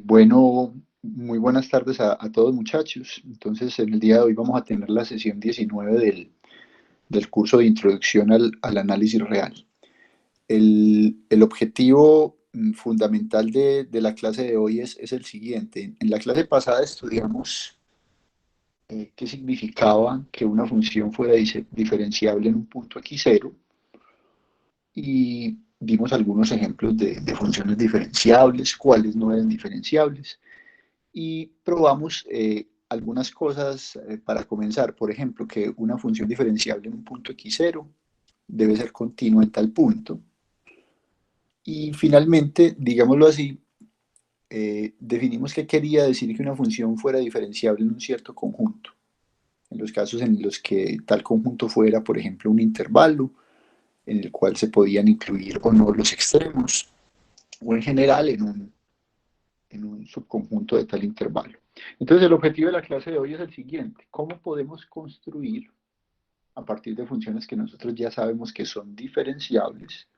Bueno, muy buenas tardes a todos muchachos. Entonces, en el día de hoy vamos a tener la sesión 19 del curso de Introducción al Análisis Real. El objetivo fundamental de la clase de hoy es el siguiente. En la clase pasada estudiamos qué significaba que una función fuera diferenciable en un punto x0 y dimos algunos ejemplos de funciones diferenciables, cuáles no eran diferenciables y probamos algunas cosas para comenzar. Por ejemplo, que una función diferenciable en un punto x0 debe ser continua en tal punto. Y finalmente, digámoslo así, definimos qué quería decir que una función fuera diferenciable en un cierto conjunto. En los casos en los que tal conjunto fuera, por ejemplo, un intervalo en el cual se podían incluir o no los extremos, o en general en un subconjunto de tal intervalo. Entonces, el objetivo de la clase de hoy es el siguiente: ¿cómo podemos construir, a partir de funciones que nosotros ya sabemos que son diferenciables,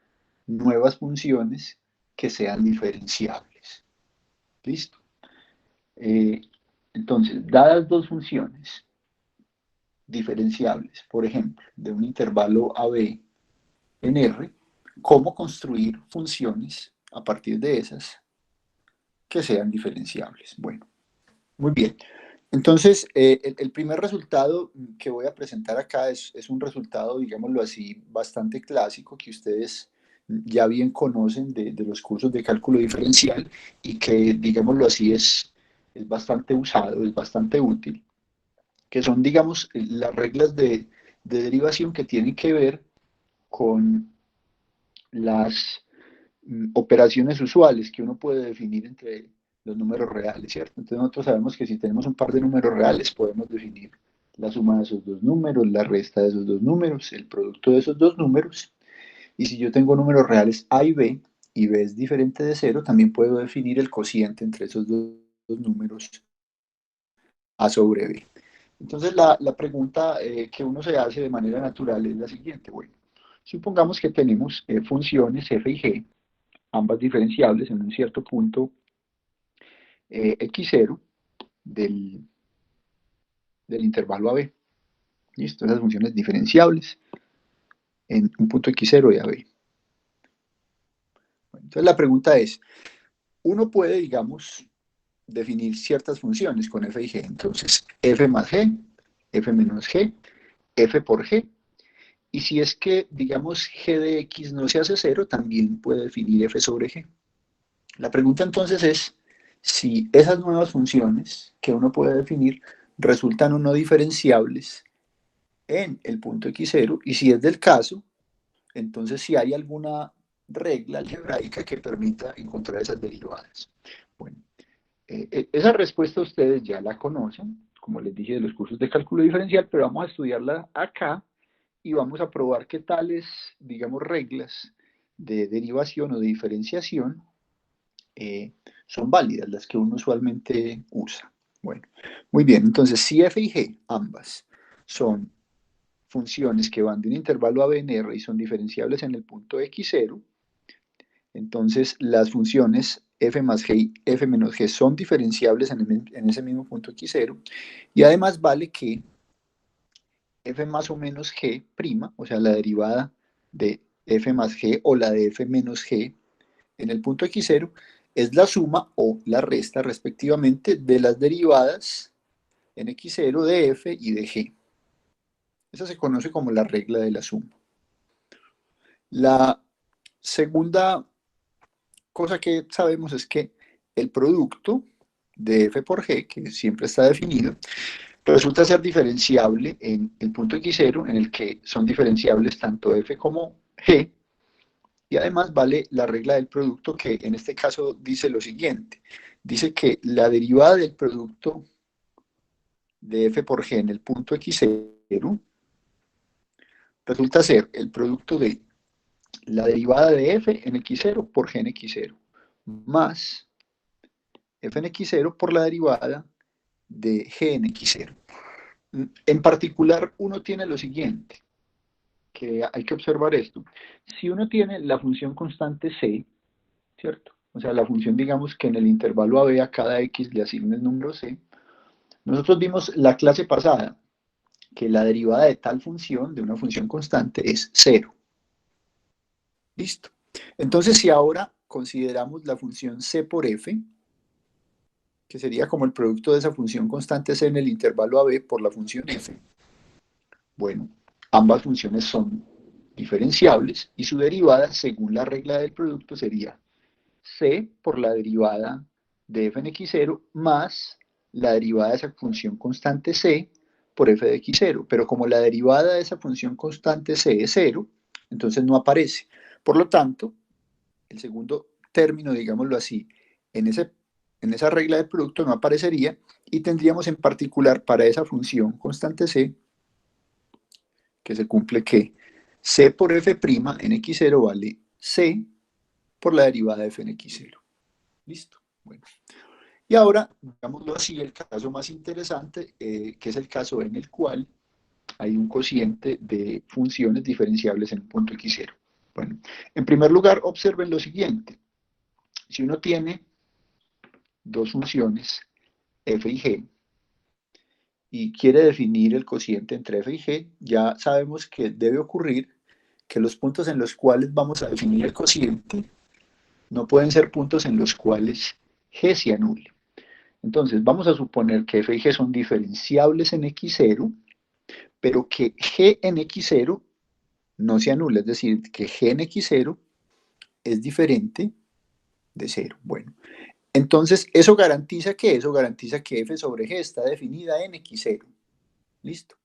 nuevas funciones que sean diferenciables? ¿Listo? Eh, entonces, dadas dos funciones diferenciables, por ejemplo, de un intervalo AB en R, ¿cómo construir funciones a partir de esas que sean diferenciables? Bueno, muy bien. Entonces, el primer resultado que voy a presentar acá es un resultado, digámoslo así, bastante clásico que ustedes ya bien conocen de los cursos de cálculo diferencial y que, digámoslo así, es bastante usado, es bastante útil, que son, digamos, las reglas de derivación que tienen que ver con las operaciones usuales que uno puede definir entre los números reales, ¿cierto? Entonces nosotros sabemos que si tenemos un par de números reales podemos definir la suma de esos dos números, la resta de esos dos números, el producto de esos dos números. Y si yo tengo números reales A y B es diferente de cero, también puedo definir el cociente entre esos dos números A sobre B. Entonces la pregunta que uno se hace de manera natural es la siguiente. Bueno, supongamos que tenemos funciones f y g, ambas diferenciables en un cierto punto x0 del intervalo AB. ¿Listo? Esas funciones diferenciables en un punto x0 de AB. Bueno, entonces la pregunta es, uno puede, digamos, definir ciertas funciones con f y g. Entonces, f más g, f menos g, f por g. Y si es que, digamos, g de x no se hace cero, también puede definir f sobre g. La pregunta entonces es si esas nuevas funciones que uno puede definir resultan o no diferenciables en el punto x0, y si es del caso, entonces si hay alguna regla algebraica que permita encontrar esas derivadas. Bueno, esa respuesta ustedes ya la conocen, como les dije, de los cursos de cálculo diferencial, pero vamos a estudiarla acá y vamos a probar qué tales, digamos, reglas de derivación o de diferenciación eh, son válidas, las que uno usualmente usa. Bueno, muy bien, entonces si f y g ambas son funciones que van de un intervalo a b en R y son diferenciables en el punto x0, entonces las funciones f más g y f menos g son diferenciables en ese mismo punto x0, y además vale que f más o menos g', o sea, la derivada de f más g o la de f menos g en el punto x0 es la suma o la resta respectivamente de las derivadas en x0 de f y de g. Esa se conoce como la regla de la suma. La segunda cosa que sabemos es que el producto de f por g, que siempre está definido, resulta ser diferenciable en el punto x0, en el que son diferenciables tanto f como g, y además vale la regla del producto, que en este caso dice lo siguiente. Dice que la derivada del producto de f por g en el punto x0 resulta ser el producto de la derivada de f en x0 por g en x0, más f en x0 por la derivada de g en x0. En particular, uno tiene lo siguiente, que hay que observar esto. Si uno tiene la función constante c, ¿cierto? o sea, la función, digamos, que en el intervalo AB a cada X le asigne el número C, nosotros vimos la clase pasada que la derivada de tal función, de una función constante, es cero. Listo. Entonces, si ahora consideramos la función C por F, que sería como el producto de esa función constante C en el intervalo AB por la función F, bueno, ambas funciones son diferenciables y su derivada, según la regla del producto, sería C por la derivada de f en x0 más la derivada de esa función constante C por f de x0. Pero como la derivada de esa función constante C es 0, entonces no aparece. Por lo tanto, el segundo término, digámoslo así, en esa regla del producto no aparecería y tendríamos en particular para esa función constante C que se cumple que C por f' en x0 vale C por la derivada de f en x0. Listo. Bueno. Y ahora, digámoslo así, el caso más interesante, que es el caso en el cual hay un cociente de funciones diferenciables en un punto x0. Bueno, en primer lugar, observen lo siguiente. Si uno tiene dos funciones, f y g, y quiere definir el cociente entre f y g, ya sabemos que debe ocurrir que los puntos en los cuales vamos a definir el cociente no pueden ser puntos en los cuales g se anule. Entonces, vamos a suponer que f y g son diferenciables en x0, pero que g en x0 no se anula, es decir, que g en x0 es diferente de 0. Bueno, entonces, ¿eso garantiza qué? Eso garantiza que f sobre g está definida en x0. ¿Listo?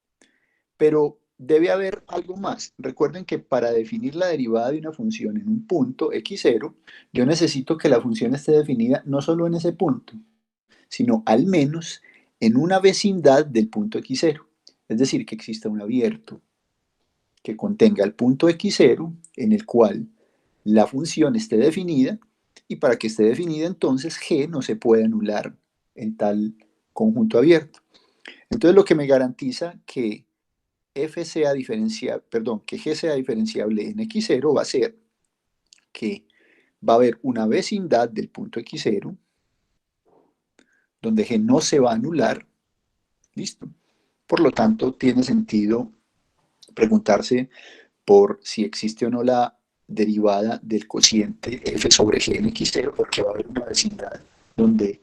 Pero debe haber algo más. Recuerden que para definir la derivada de una función en un punto x0, yo necesito que la función esté definida no solo en ese punto, sino al menos en una vecindad del punto x0. Es decir, que exista un abierto que contenga el punto x0 en el cual la función esté definida, y para que esté definida entonces g no se puede anular en tal conjunto abierto. Entonces lo que me garantiza que f sea diferenciable, perdón, que g sea diferenciable en x0 va a ser que va a haber una vecindad del punto x0 donde g no se va a anular. Listo. Por lo tanto, tiene sentido preguntarse por si existe o no la derivada del cociente f sobre g en x0, porque va a haber una vecindad donde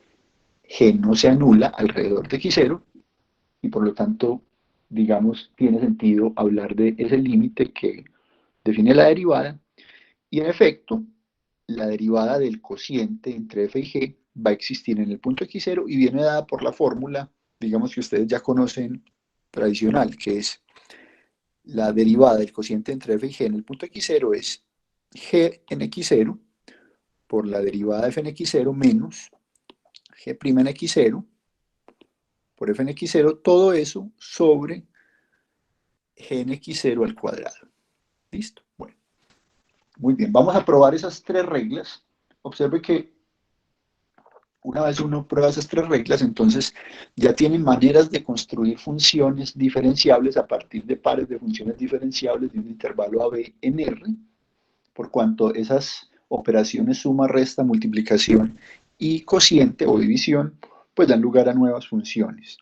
g no se anula alrededor de x0, y por lo tanto, digamos, tiene sentido hablar de ese límite que define la derivada, y en efecto, la derivada del cociente entre f y g va a existir en el punto x0 y viene dada por la fórmula, digamos que ustedes ya conocen, tradicional, que es la derivada del cociente entre f y g en el punto x0 es g en x0 por la derivada de f en x0 menos g' en x0 por f en x0, todo eso sobre g en x0 al cuadrado. ¿Listo? Bueno, muy bien. Vamos a probar esas tres reglas. Observe que una vez uno prueba esas tres reglas, entonces ya tienen maneras de construir funciones diferenciables a partir de pares de funciones diferenciables de un intervalo AB en R, por cuanto esas operaciones suma, resta, multiplicación y cociente o división, pues dan lugar a nuevas funciones.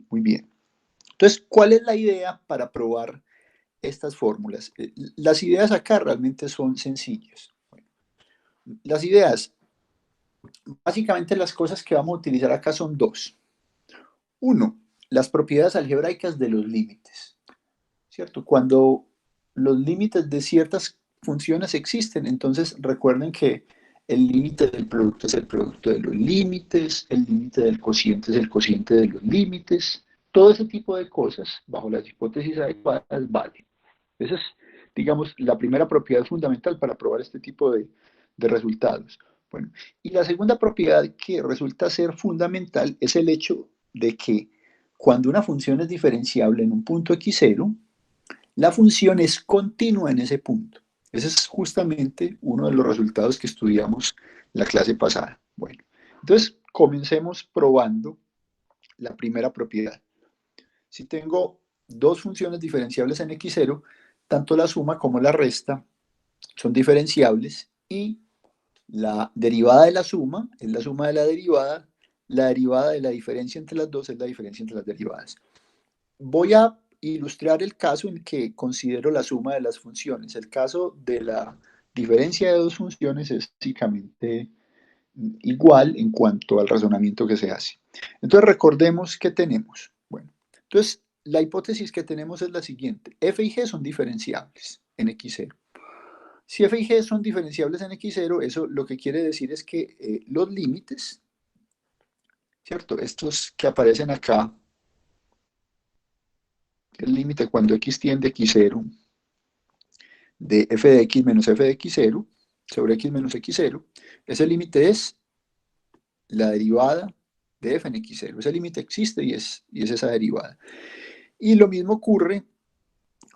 Muy bien. Entonces, ¿cuál es la idea para probar estas fórmulas? Las ideas acá realmente son sencillas. Las ideas, básicamente las cosas que vamos a utilizar acá son dos. Uno, las propiedades algebraicas de los límites, ¿cierto? Cuando los límites de ciertas funciones existen, entonces recuerden que el límite del producto es el producto de los límites, el límite del cociente es el cociente de los límites, todo ese tipo de cosas, bajo las hipótesis adecuadas, vale. Esa es, digamos, la primera propiedad fundamental para probar este tipo de resultados. Bueno, y la segunda propiedad que resulta ser fundamental es el hecho de que cuando una función es diferenciable en un punto x0, la función es continua en ese punto. Ese es justamente uno de los resultados que estudiamos la clase pasada. Bueno, entonces comencemos probando la primera propiedad. Si tengo dos funciones diferenciables en x0, tanto la suma como la resta son diferenciables y La derivada de la suma es la suma de la derivada de la diferencia entre las dos es la diferencia entre las derivadas. Voy a ilustrar el caso en que considero la suma de las funciones. El caso de la diferencia de dos funciones es básicamente igual en cuanto al razonamiento que se hace. Entonces recordemos que tenemos. Bueno, entonces la hipótesis que tenemos es la siguiente. F y G son diferenciables en x0. Si f y g son diferenciables en x0, eso lo que quiere decir es que los límites, ¿cierto? Estos que aparecen acá, el límite cuando x tiende a x0 de f de x menos f de x0 sobre x menos x0, ese límite es la derivada de f en x0. Ese límite existe y es esa derivada. Y lo mismo ocurre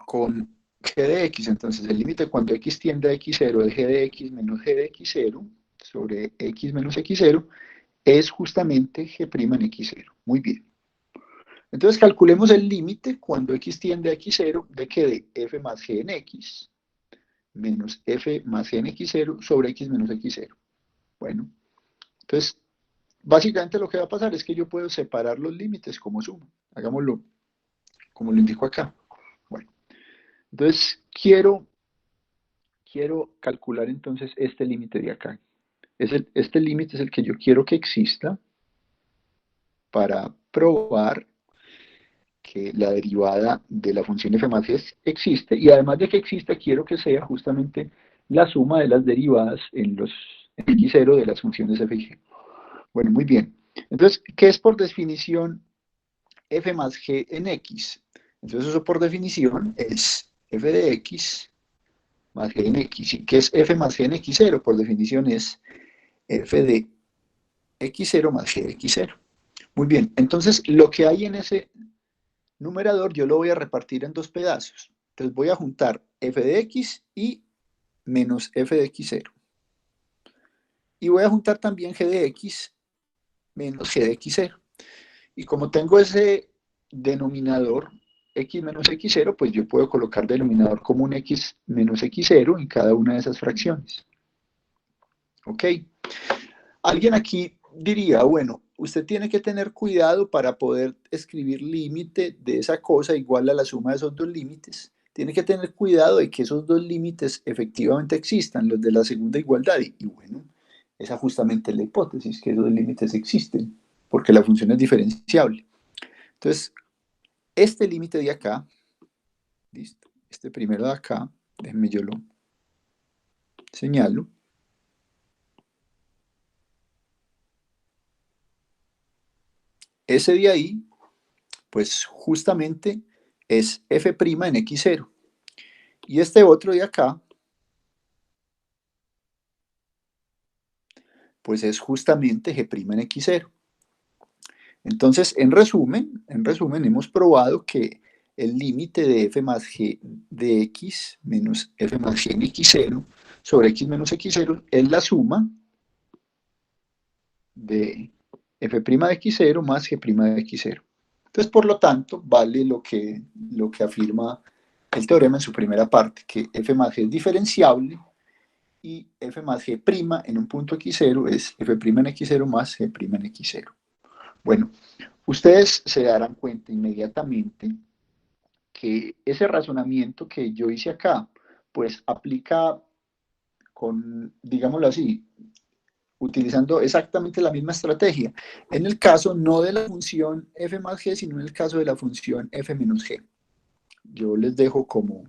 con g de x. Entonces, el límite cuando x tiende a x0 de g de x menos g de x0 sobre x menos x0 es justamente g' en x0. Muy bien. Entonces, calculemos el límite cuando x tiende a x0 de que de f más g en x menos f más g en x0 sobre x menos x0. Bueno, entonces, básicamente lo que va a pasar es que yo puedo separar los límites como suma. Hagámoslo como lo indico acá. Bueno, entonces quiero calcular entonces este límite de acá. Este límite es el que yo quiero que exista para probar que la derivada de la función f más g existe, y además de que exista, quiero que sea justamente la suma de las derivadas en x0 de las funciones f y g. Bueno, muy bien. Entonces, ¿qué es por definición f más g en x? Entonces, eso por definición es f de x más g en x. ¿Y qué es f más g en x0? Por definición es f de x0 más g de x0. Muy bien, entonces lo que hay en ese numerador yo lo voy a repartir en dos pedazos. Entonces voy a juntar f de x y menos f de x0. Y voy a juntar también g de x menos g de x0. Y como tengo ese denominador x menos x0, pues yo puedo colocar denominador común x menos x0 en cada una de esas fracciones. ¿Ok? Alguien aquí diría, bueno, usted tiene que tener cuidado para poder escribir límite de esa cosa igual a la suma de esos dos límites. Tiene que tener cuidado de que esos dos límites efectivamente existan, los de la segunda igualdad. Y bueno, esa justamente es la hipótesis, que esos límites existen, porque la función es diferenciable. Entonces, este límite de acá, listo, este primero de acá, déjenme yo lo señalo. Ese de ahí, pues justamente es f' en x0. Y este otro de acá, pues es justamente g' en x0. Entonces, en resumen, hemos probado que el límite de f más g de x menos f más g en x0 sobre x menos x0 es la suma de f' de x0 más g' de x0. Entonces, por lo tanto, vale lo que afirma el teorema en su primera parte, que f más g es diferenciable y f más g' en un punto x0 es f' en x0 más g' en x0. Bueno, ustedes se darán cuenta inmediatamente que ese razonamiento que yo hice acá, pues aplica con, digámoslo así, utilizando exactamente la misma estrategia. En el caso no de la función f más g, sino en el caso de la función f menos g. Yo les dejo como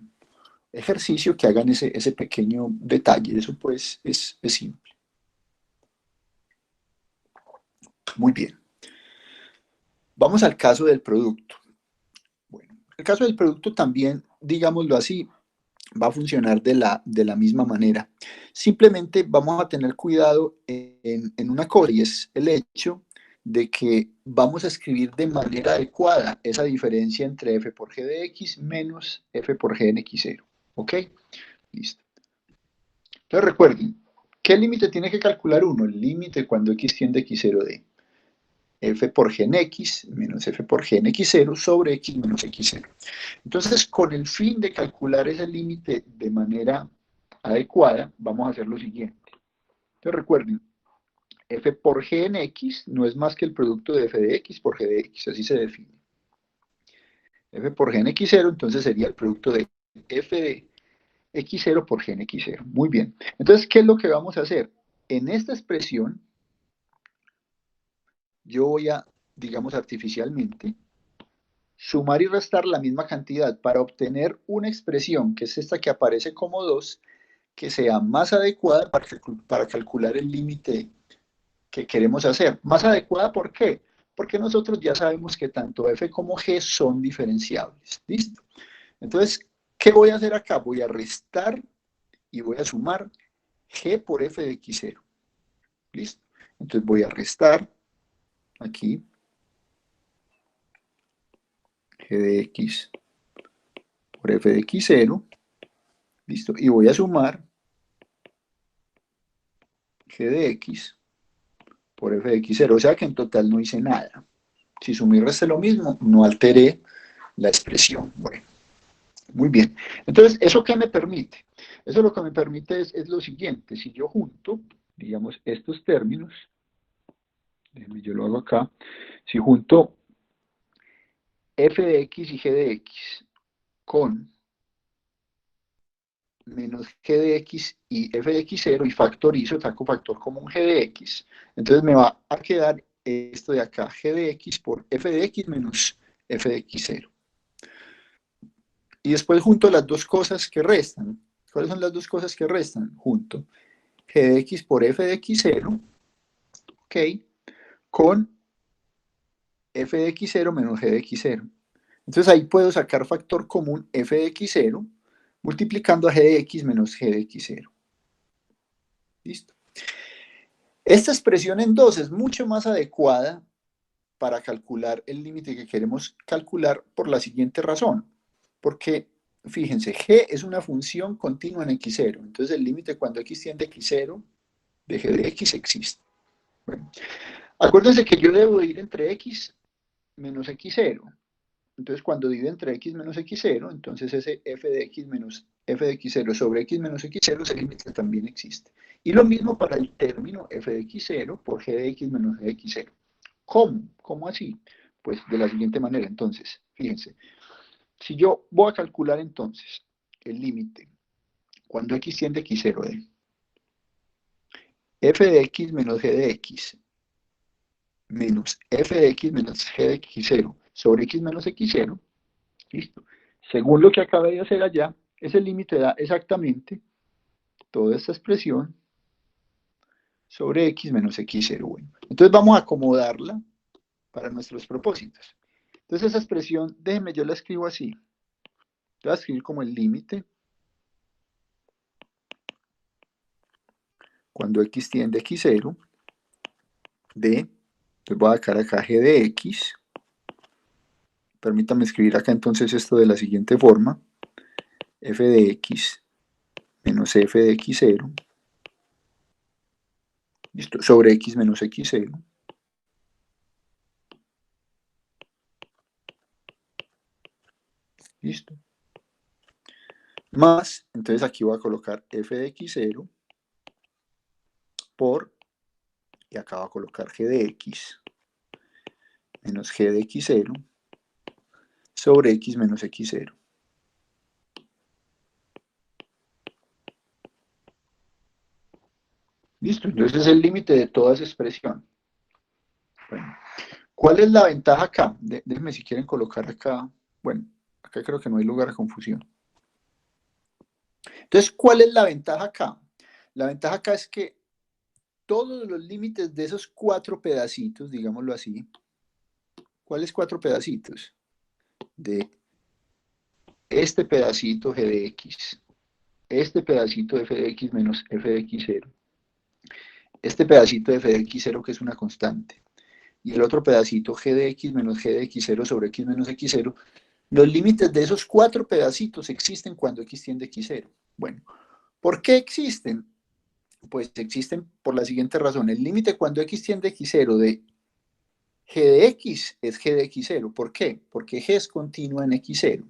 ejercicio que hagan ese pequeño detalle. Eso pues es simple. Muy bien. Vamos al caso del producto. Bueno, el caso del producto también, digámoslo así, va a funcionar de la misma manera. Simplemente vamos a tener cuidado en una cosa, y es el hecho de que vamos a escribir de manera adecuada esa diferencia entre f por g de x menos f por g en x0. ¿Ok? Listo. Entonces recuerden, ¿qué límite tiene que calcular uno? El límite cuando x tiende a x0 de f por g en x menos f por g en x0 sobre x menos x0. Entonces, con el fin de calcular ese límite de manera adecuada, vamos a hacer lo siguiente. Entonces recuerden, f por g en x no es más que el producto de f de x por g de x, así se define. F por g en x0, entonces sería el producto de f de x0 por g en x0. Muy bien. Entonces, ¿qué es lo que vamos a hacer? En esta expresión, yo voy a, digamos artificialmente, sumar y restar la misma cantidad para obtener una expresión, que es esta que aparece como 2, que sea más adecuada para calcular el límite que queremos hacer. Más adecuada, ¿por qué? Porque nosotros ya sabemos que tanto f como g son diferenciables. ¿Listo? Entonces, ¿qué voy a hacer acá? Voy a restar y voy a sumar g por f de x0. ¿Listo? Entonces voy a restar aquí g de x por f de x0. ¿Listo? Y voy a sumar g de x por f de x0. O sea que en total no hice nada. Si sumé y resté lo mismo, no alteré la expresión. Bueno, muy bien. Entonces, ¿eso qué me permite? Eso lo que me permite es lo siguiente. Si yo junto, digamos, estos términos, déjenme, yo lo hago acá. Si junto f de x y g de x con menos g de x y f de x0 y factorizo, saco factor común g de x, entonces me va a quedar esto de acá, g de x por f de x menos f de x0. Y después junto las dos cosas que restan. ¿Cuáles son las dos cosas que restan? Junto g de x por f de x0, ok, con f de x0 menos g de x0. Entonces ahí puedo sacar factor común f de x0 multiplicando a g de x menos g de x0. ¿Listo? Esta expresión en 2 es mucho más adecuada para calcular el límite que queremos calcular por la siguiente razón. Porque, fíjense, g es una función continua en x0. Entonces el límite cuando x tiende a x0 de g de x existe. Bueno, acuérdense que yo debo ir entre x menos x0. Entonces cuando divido entre x menos x0, entonces ese f de x menos f de x0 sobre x menos x0, ese límite también existe. Y lo mismo para el término f de x0 por g de x menos g de x0. ¿Cómo? ¿Cómo así? Pues de la siguiente manera, entonces, fíjense. Si yo voy a calcular entonces el límite cuando x tiende a x0 de f de x menos g de x menos f de x menos g de x0 sobre x menos x0, listo. Según lo que acabé de hacer allá, ese límite da exactamente toda esta expresión sobre x menos x0. Bueno, entonces vamos a acomodarla para nuestros propósitos. Entonces esa expresión, déjenme, yo la escribo así. Voy a escribir como el límite cuando x tiende a x0 de, entonces voy a sacar acá g de x. Permítame escribir acá entonces esto de la siguiente forma. F de x menos f de x0, ¿listo? Sobre x menos x0. ¿Listo? Más, entonces aquí voy a colocar f de x0 por, y acá voy a colocar g de x menos g de x0 sobre x menos x0. ¿Listo? Entonces es el límite de toda esa expresión. Bueno, ¿cuál es la ventaja acá? Déjenme si quieren colocar acá. Bueno, acá creo que no hay lugar a confusión. Entonces, ¿cuál es la ventaja acá? La ventaja acá es que todos los límites de esos 4 pedacitos, digámoslo así, ¿cuáles 4 pedacitos? De este pedacito g de x, este pedacito f de x menos f de x0, este pedacito de f de x0 que es una constante, y el otro pedacito g de x menos g de x0 sobre x menos x0, los límites de esos 4 pedacitos existen cuando x tiende a x0. Bueno, ¿por qué existen? Pues existen por la siguiente razón. El límite cuando x tiende a x0 de g de x es g de x0. ¿Por qué? Porque g es continua en x0.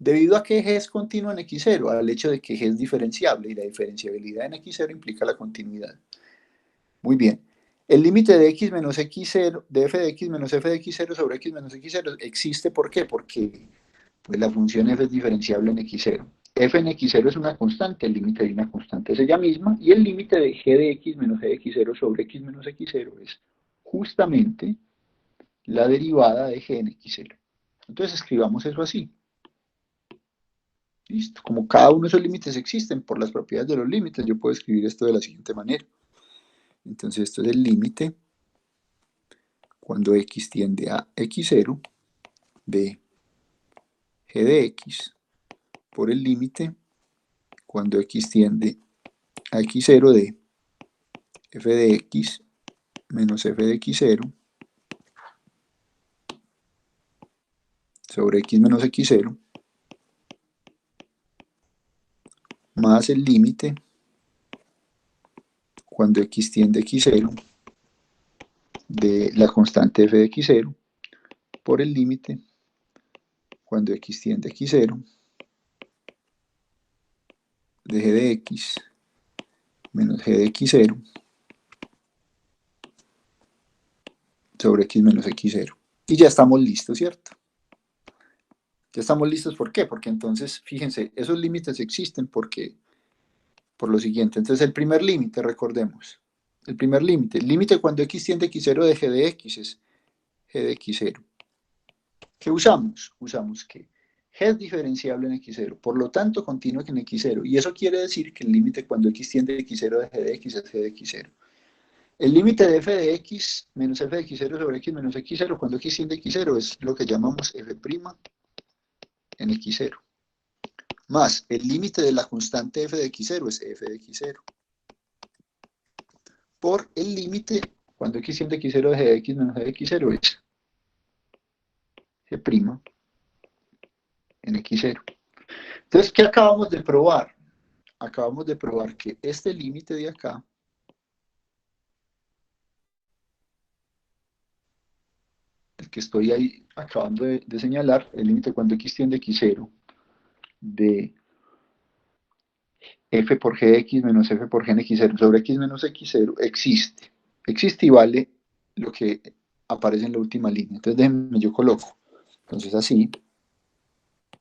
¿Debido a que G es continua en X0? Al hecho de que G es diferenciable y la diferenciabilidad en X0 implica la continuidad. Muy bien. El límite de x menos x0, de f de x menos f de x0 sobre x menos x0 existe, ¿por qué? Porque pues, la función f es diferenciable en x0. F en x0 es una constante, el límite de una constante es ella misma, y el límite de g de x menos g de x0 sobre x menos x0 es justamente la derivada de g en x0. Entonces escribamos eso así. Listo. Como cada uno de esos límites existen por las propiedades de los límites, yo puedo escribir esto de la siguiente manera. Entonces esto es el límite cuando x tiende a x0 de g de x por el límite cuando x tiende a x0 de f de x menos f de x0 sobre x menos x0 más el límite cuando x tiende a x0 de la constante f de x0 por el límite cuando x tiende a x0 de g de x menos g de x0 sobre x menos x0. Y ya estamos listos, ¿cierto? Ya estamos listos, ¿por qué? Porque entonces, fíjense, esos límites existen porque, por lo siguiente. Entonces, el primer límite, recordemos, el primer límite, el límite cuando x tiende a x0 de g de x es g de x0. ¿Qué usamos? Usamos que g es diferenciable en x0, por lo tanto, continúa en x0. Y eso quiere decir que el límite cuando x tiende a x0 de g de x es g de x0. El límite de f de x menos f de x0 sobre x menos x0 cuando x tiende a x0 es lo que llamamos f' en x0. Más el límite de la constante f de x0 es f de x0. Por el límite cuando x tiende a x0 de g de x menos g de x0 es g' en x0. Entonces, ¿qué acabamos de probar? Acabamos de probar que este límite de acá el que estoy ahí acabando de señalar, el límite cuando x tiende a x0 de f por g de x menos f por g en x0 sobre x menos x0 existe. Existe y vale lo que aparece en la última línea. Entonces déjenme, yo coloco. Entonces así,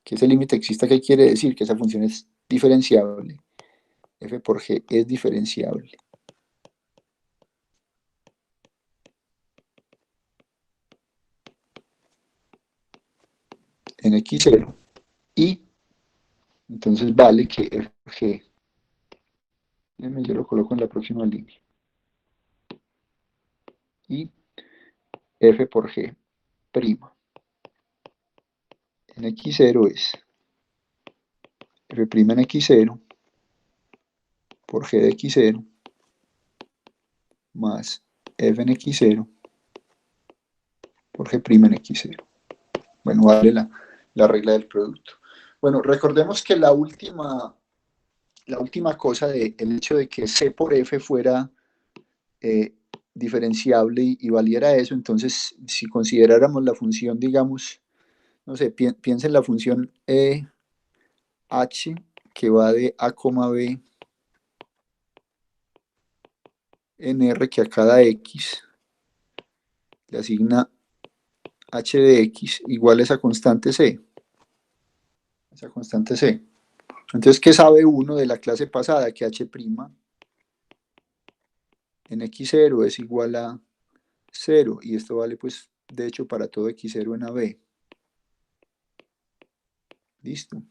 que ese límite exista, ¿qué quiere decir? Que esa función es diferenciable. F por g es diferenciable. En x0 y entonces vale que f por g, yo lo coloco en la próxima línea, y f por g prima en x0 es f' en x0 por g de x0 más f en x0 por g' en x0. Bueno, vale la regla del producto. Bueno, recordemos que la última cosa del hecho de que C por F fuera diferenciable y valiera eso, entonces si consideráramos la función, digamos, no sé, piensa en la función h que va de a, b en R, que a cada x le asigna h de x igual a esa constante c. Esa constante c. Entonces, ¿qué sabe uno de la clase pasada? Que h' en x0 es igual a 0, y esto vale pues de hecho para todo x0 en AB. Listo.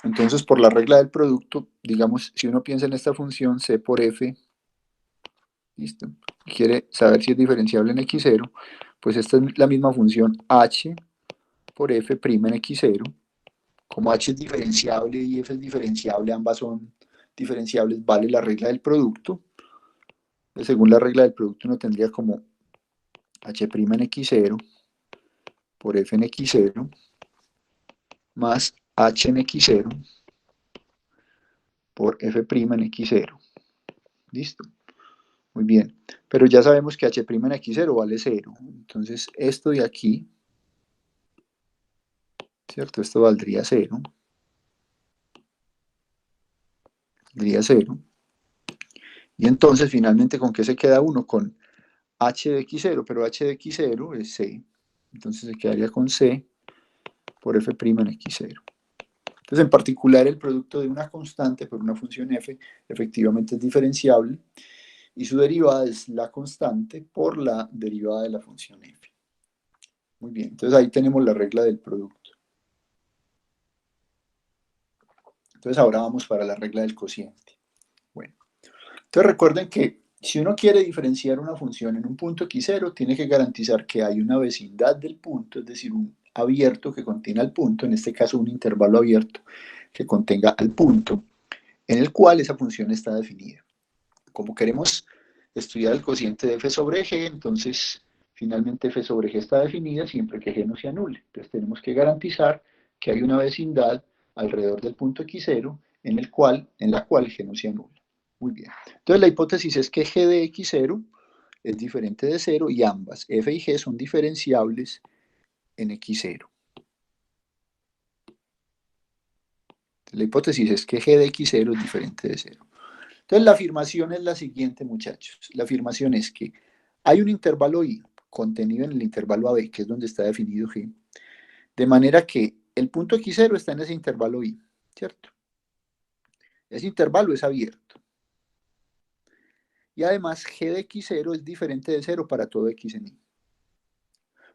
Entonces, por la regla del producto, digamos, si uno piensa en esta función C por F, listo, y quiere saber si es diferenciable en x0, pues esta es la misma función h por f' en x0. Como h es diferenciable y f es diferenciable, ambas son diferenciables, vale la regla del producto. Según la regla del producto uno tendría como h' en x0 por f en x0 más h en x0 por f' en x0. ¿Listo? Muy bien. Pero ya sabemos que h' en x0 vale 0. Entonces esto de aquí ¿cierto? Esto valdría 0. Valdría 0. Y entonces, finalmente, ¿con qué se queda uno? Con h de x0, pero h de x0 es c. Entonces se quedaría con c por f' en x0. Entonces, en particular, el producto de una constante por una función f efectivamente es diferenciable y su derivada es la constante por la derivada de la función f. Muy bien, entonces ahí tenemos la regla del producto. Entonces ahora vamos para la regla del cociente. Bueno, entonces recuerden que si uno quiere diferenciar una función en un punto x0, tiene que garantizar que hay una vecindad del punto, es decir, un abierto que contiene al punto, en este caso un intervalo abierto que contenga al punto, en el cual esa función está definida. Como queremos estudiar el cociente de f sobre g, entonces finalmente f sobre g está definida siempre que g no se anule. Entonces tenemos que garantizar que hay una vecindad alrededor del punto x0 en la cual g no se anula. Muy bien. Entonces la hipótesis es que g de x0 es diferente de 0 y ambas, f y g, son diferenciables en x0. La hipótesis es que g de x0 es diferente de 0. Entonces, la afirmación es la siguiente, muchachos. La afirmación es que hay un intervalo i contenido en el intervalo AB, que es donde está definido g, de manera que el punto x0 está en ese intervalo i, ¿cierto? Ese intervalo es abierto. Y además, g de x0 es diferente de 0 para todo x en i.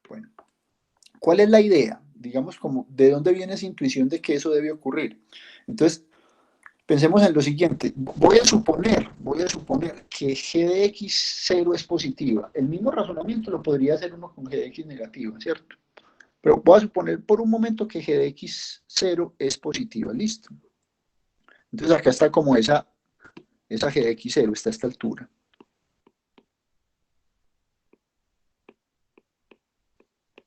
Bueno, ¿cuál es la idea? Digamos, como, ¿de dónde viene esa intuición de que eso debe ocurrir? Entonces, pensemos en lo siguiente, voy a suponer que g de x0 es positiva. El mismo razonamiento lo podría hacer uno con g de x negativa, ¿cierto? Pero voy a suponer por un momento que g de x0 es positiva, listo. Entonces acá está como esa g de x0, está a esta altura.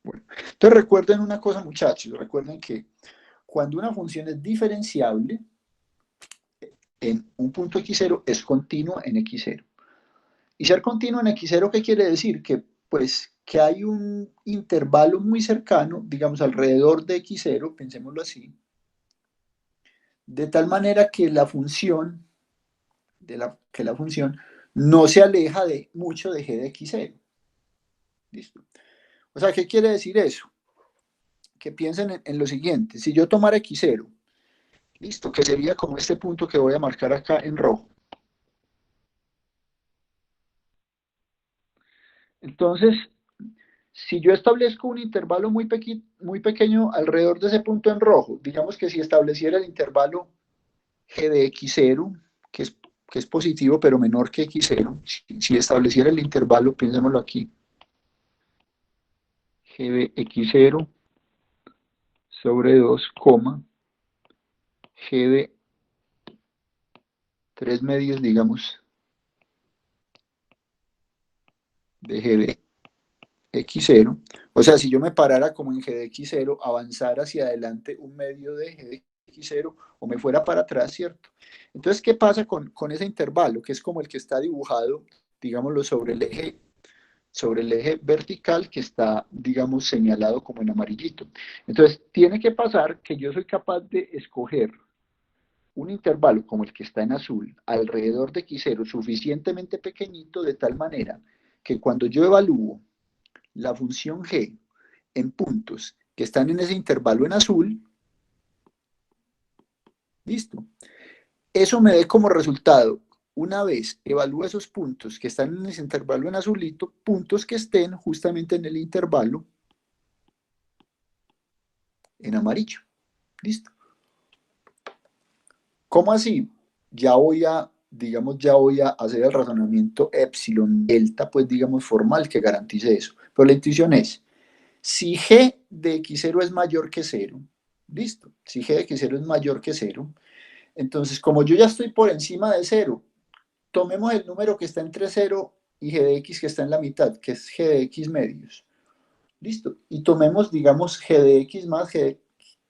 Bueno, entonces recuerden una cosa, muchachos, recuerden que cuando una función es diferenciable en un punto x0 es continua en x0. Y ser continuo en x0, ¿qué quiere decir? Que pues que hay un intervalo muy cercano, digamos alrededor de x0, pensémoslo así, de tal manera que la función, no se aleja de mucho de g de x0. ¿Listo? O sea, ¿qué quiere decir eso? Que piensen en lo siguiente, si yo tomara x0, listo, que sería como este punto que voy a marcar acá en rojo. Entonces, si yo establezco un intervalo muy pequeño alrededor de ese punto en rojo, digamos que si estableciera el intervalo g de x0, que es positivo pero menor que x0, si estableciera el intervalo, pensémoslo aquí, g de x0 sobre 2, g de 3 medios, digamos, de g de x0. O sea, si yo me parara como en g de x0, avanzar hacia adelante un medio de g de x0 o me fuera para atrás, ¿cierto? Entonces, ¿qué pasa con ese intervalo? Que es como el que está dibujado, digámoslo, sobre el eje vertical que está, digamos, señalado como en amarillito. Entonces, tiene que pasar que yo soy capaz de escoger un intervalo como el que está en azul alrededor de x0 suficientemente pequeñito de tal manera que cuando yo evalúo la función g en puntos que están en ese intervalo en azul, listo. Eso me dé como resultado, una vez evalúo esos puntos que están en ese intervalo en azulito, puntos que estén justamente en el intervalo en amarillo. Listo. ¿Cómo así? Ya voy a hacer el razonamiento epsilon delta, pues digamos formal que garantice eso. Pero la intuición es, si g de x0 es mayor que 0, listo, si g de x0 es mayor que 0, entonces como yo ya estoy por encima de 0, tomemos el número que está entre 0 y g de x que está en la mitad, que es g de x medios. Listo. Y tomemos, digamos, g de x más g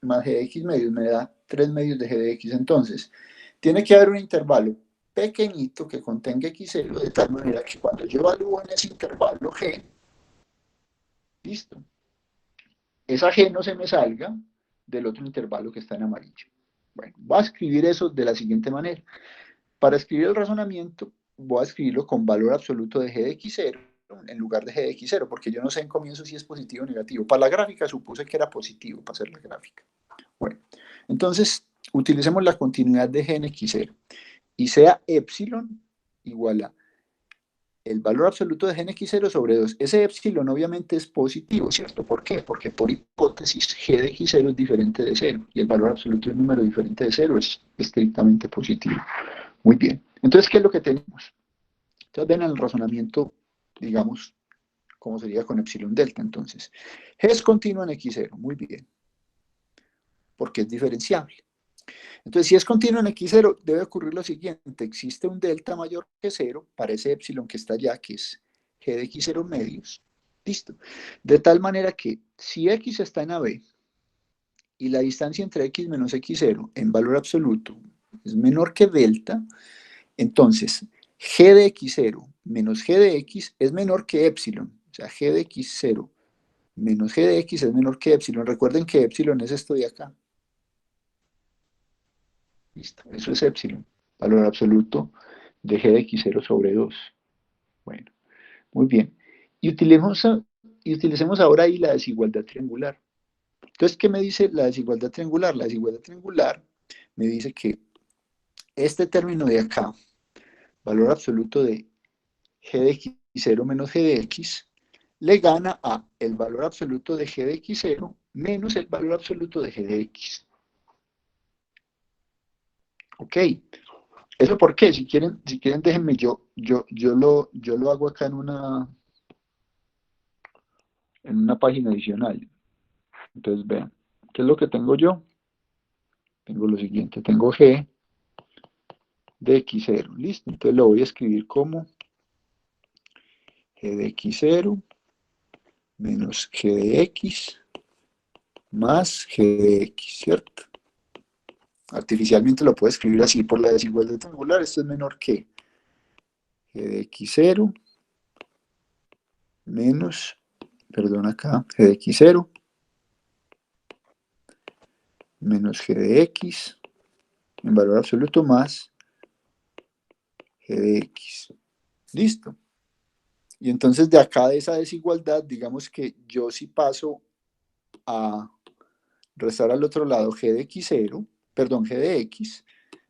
de x medios, me da 3 medios de g de x. Entonces, tiene que haber un intervalo pequeñito que contenga x0 de tal manera que cuando yo evalúo en ese intervalo g, listo, esa g no se me salga del otro intervalo que está en amarillo. Bueno, voy a escribir eso de la siguiente manera. Para escribir el razonamiento, voy a escribirlo con valor absoluto de g de x0 en lugar de g de x0, porque yo no sé en comienzo si es positivo o negativo. Para la gráfica supuse que era positivo para hacer la gráfica. Bueno, entonces utilicemos la continuidad de g en x0 y sea epsilon igual a el valor absoluto de g en x0 sobre 2. Ese epsilon obviamente es positivo, ¿cierto? ¿Por qué? Porque por hipótesis g de x0 es diferente de 0 y el valor absoluto de un número diferente de 0 es estrictamente positivo. Muy bien. Entonces, ¿qué es lo que tenemos? Entonces, ven el razonamiento, digamos, como sería con epsilon delta. Entonces, g es continuo en x0. Muy bien. Porque es diferenciable. Entonces, si es continuo en x0, debe ocurrir lo siguiente. Existe un delta mayor que 0 para ese epsilon que está allá, que es g de x0 medios. Listo. De tal manera que si x está en AB y la distancia entre x menos x0 en valor absoluto es menor que delta, entonces g de x0 menos g de x es menor que epsilon. O sea, g de x0 menos g de x es menor que epsilon. Recuerden que epsilon es esto de acá. Listo, eso es epsilon, valor absoluto de g de x0 sobre 2. Bueno, muy bien. Y utilicemos ahora ahí la desigualdad triangular. Entonces, ¿qué me dice la desigualdad triangular? La desigualdad triangular me dice que este término de acá, valor absoluto de g de x0 menos g de x, le gana a el valor absoluto de g de x0 menos el valor absoluto de g de x. ¿Ok? ¿Eso por qué? Si quieren déjenme, yo lo hago acá en una página adicional. Entonces vean, ¿qué es lo que tengo yo? Tengo lo siguiente, tengo g de x0, listo. Entonces lo voy a escribir como g de x0 menos g de x más g de x, ¿cierto? Artificialmente lo puedo escribir así por la desigualdad triangular. Esto es menor que g de x0 menos, perdón acá, g de x0 menos g de x en valor absoluto más g de x. Listo. Y entonces de acá de esa desigualdad, digamos que yo si paso a restar al otro lado g de x0, perdón, g de x,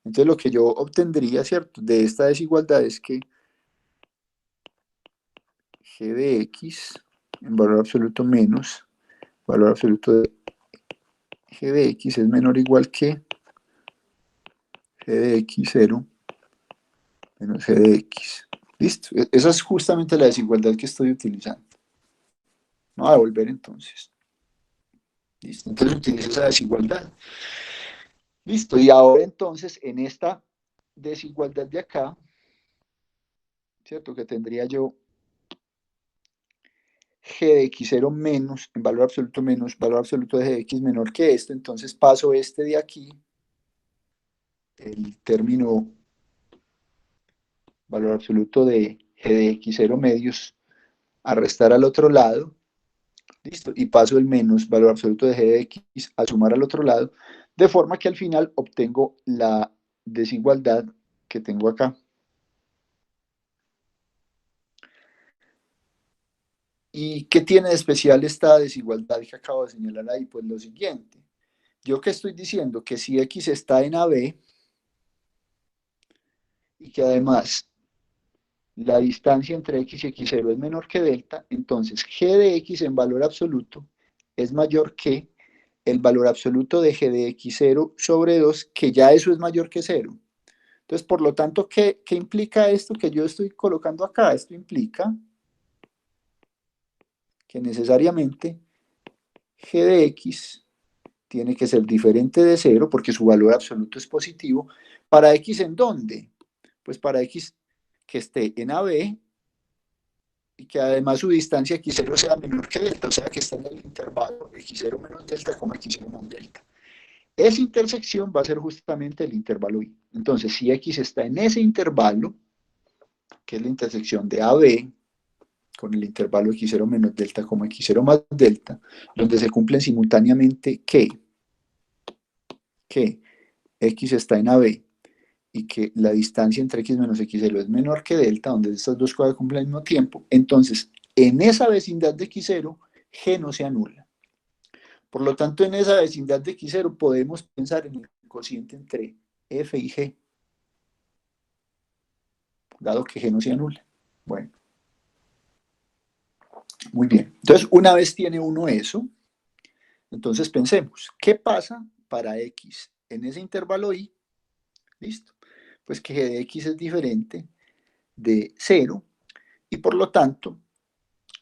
entonces lo que yo obtendría, ¿cierto? De esta desigualdad es que g de x en valor absoluto menos valor absoluto de g de x es menor o igual que g de x0 menos g de x. Listo. Esa es justamente la desigualdad que estoy utilizando. Vamos a devolver entonces. Listo. Entonces utilizo esa desigualdad. Listo. Y ahora entonces en esta desigualdad de acá, ¿cierto? Que tendría yo g de x0 menos, en valor absoluto menos, valor absoluto de g de x menor que esto, entonces paso este de aquí, el término valor absoluto de g de x0 medios, a restar al otro lado, listo, y paso el menos valor absoluto de g de x a sumar al otro lado, de forma que al final obtengo la desigualdad que tengo acá. ¿Y qué tiene de especial esta desigualdad que acabo de señalar ahí? Pues lo siguiente, yo que estoy diciendo que si x está en AB y que además la distancia entre x y x0 es menor que delta, entonces g de x en valor absoluto es mayor que el valor absoluto de g de x0 sobre 2, que ya eso es mayor que 0. Entonces, por lo tanto, ¿qué implica esto que yo estoy colocando acá? Esto implica que necesariamente g de x tiene que ser diferente de 0 porque su valor absoluto es positivo. ¿Para x en dónde? Pues para x que esté en AB y que además su distancia x0 sea menor que delta, o sea que está en el intervalo x0 menos delta, x0 más delta. Esa intersección va a ser justamente el intervalo y. Entonces, si x está en ese intervalo, que es la intersección de AB con el intervalo x0 menos delta, x0 más delta, donde se cumplen simultáneamente ¿qué? que x está en AB y que la distancia entre x menos xl es menor que delta, donde estas dos cosas cumplen al mismo tiempo, entonces en esa vecindad de x0, g no se anula. Por lo tanto, en esa vecindad de x0 podemos pensar en el cociente entre f y g, dado que g no se anula. Bueno, muy bien. Entonces, una vez tiene uno eso, entonces pensemos, ¿qué pasa para x en ese intervalo y? Listo. Pues que g de x es diferente de 0 y por lo tanto,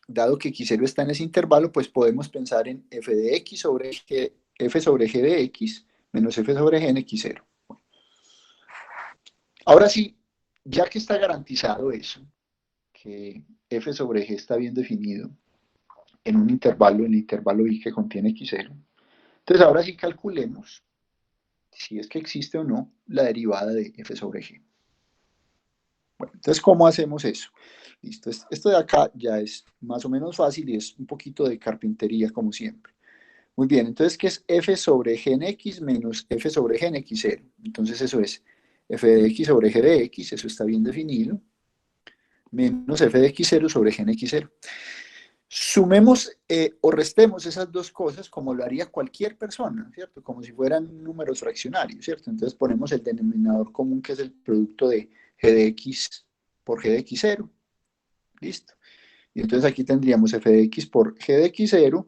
dado que x0 está en ese intervalo, pues podemos pensar en f de x sobre g, f sobre g de x menos f sobre g en x0. Bueno, ahora sí, ya que está garantizado eso, que f sobre g está bien definido en un intervalo, en el intervalo y que contiene x0, entonces ahora sí calculemos si es que existe o no la derivada de f sobre g. Bueno, entonces, ¿cómo hacemos eso? Listo, esto de acá ya es más o menos fácil y es un poquito de carpintería como siempre. Muy bien, entonces, ¿qué es f sobre g en x menos f sobre g en x0? Entonces, eso es f de x sobre g de x, eso está bien definido, menos f de x0 sobre g en x0. Sumemos o restemos esas dos cosas como lo haría cualquier persona, ¿cierto? Como si fueran números fraccionarios, ¿cierto? Entonces ponemos el denominador común que es el producto de g de x por g de x0, ¿listo? Y entonces aquí tendríamos f de x por g de x0,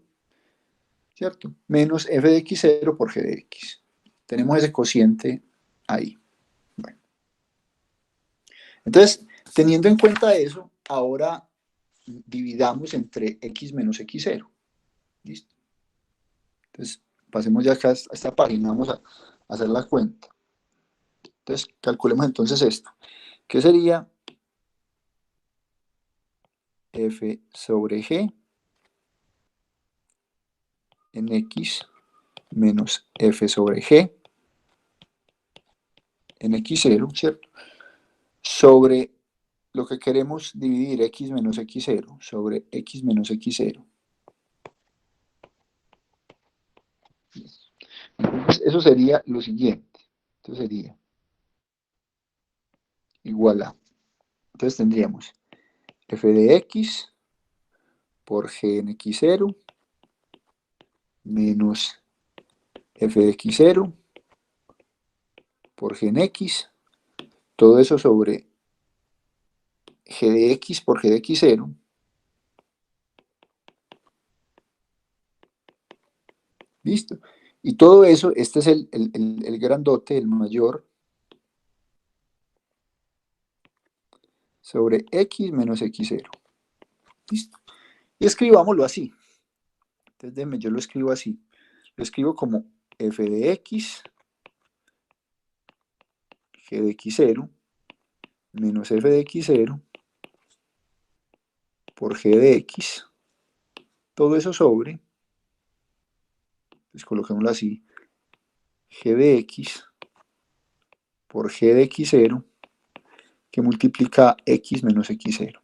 ¿cierto? Menos f de x0 por g de x. Tenemos ese cociente ahí. Bueno. Entonces, teniendo en cuenta eso, ahora dividamos entre x menos x0. ¿Listo? Entonces, pasemos ya acá a esta página, vamos a hacer la cuenta. Entonces, calculemos entonces esto. ¿Qué sería f sobre g en x menos f sobre g en x0, ¿cierto? Sobre lo que queremos dividir x menos x0 sobre x menos x0. Entonces, eso sería lo siguiente. Entonces sería igual a. Entonces tendríamos f de x por g en x0 menos f de x0 por g en x. Todo eso sobre g de x por g de x0. ¿Listo? Y todo eso, este es el grandote, el mayor, sobre x menos x0. ¿Listo? Y escribámoslo así. Entonces, déjenme, yo lo escribo así. Lo escribo como f de x, g de x0, menos f de x0 por g de x. Todo eso sobre, pues coloquémoslo así, g de x por g de x0 que multiplica x menos x0.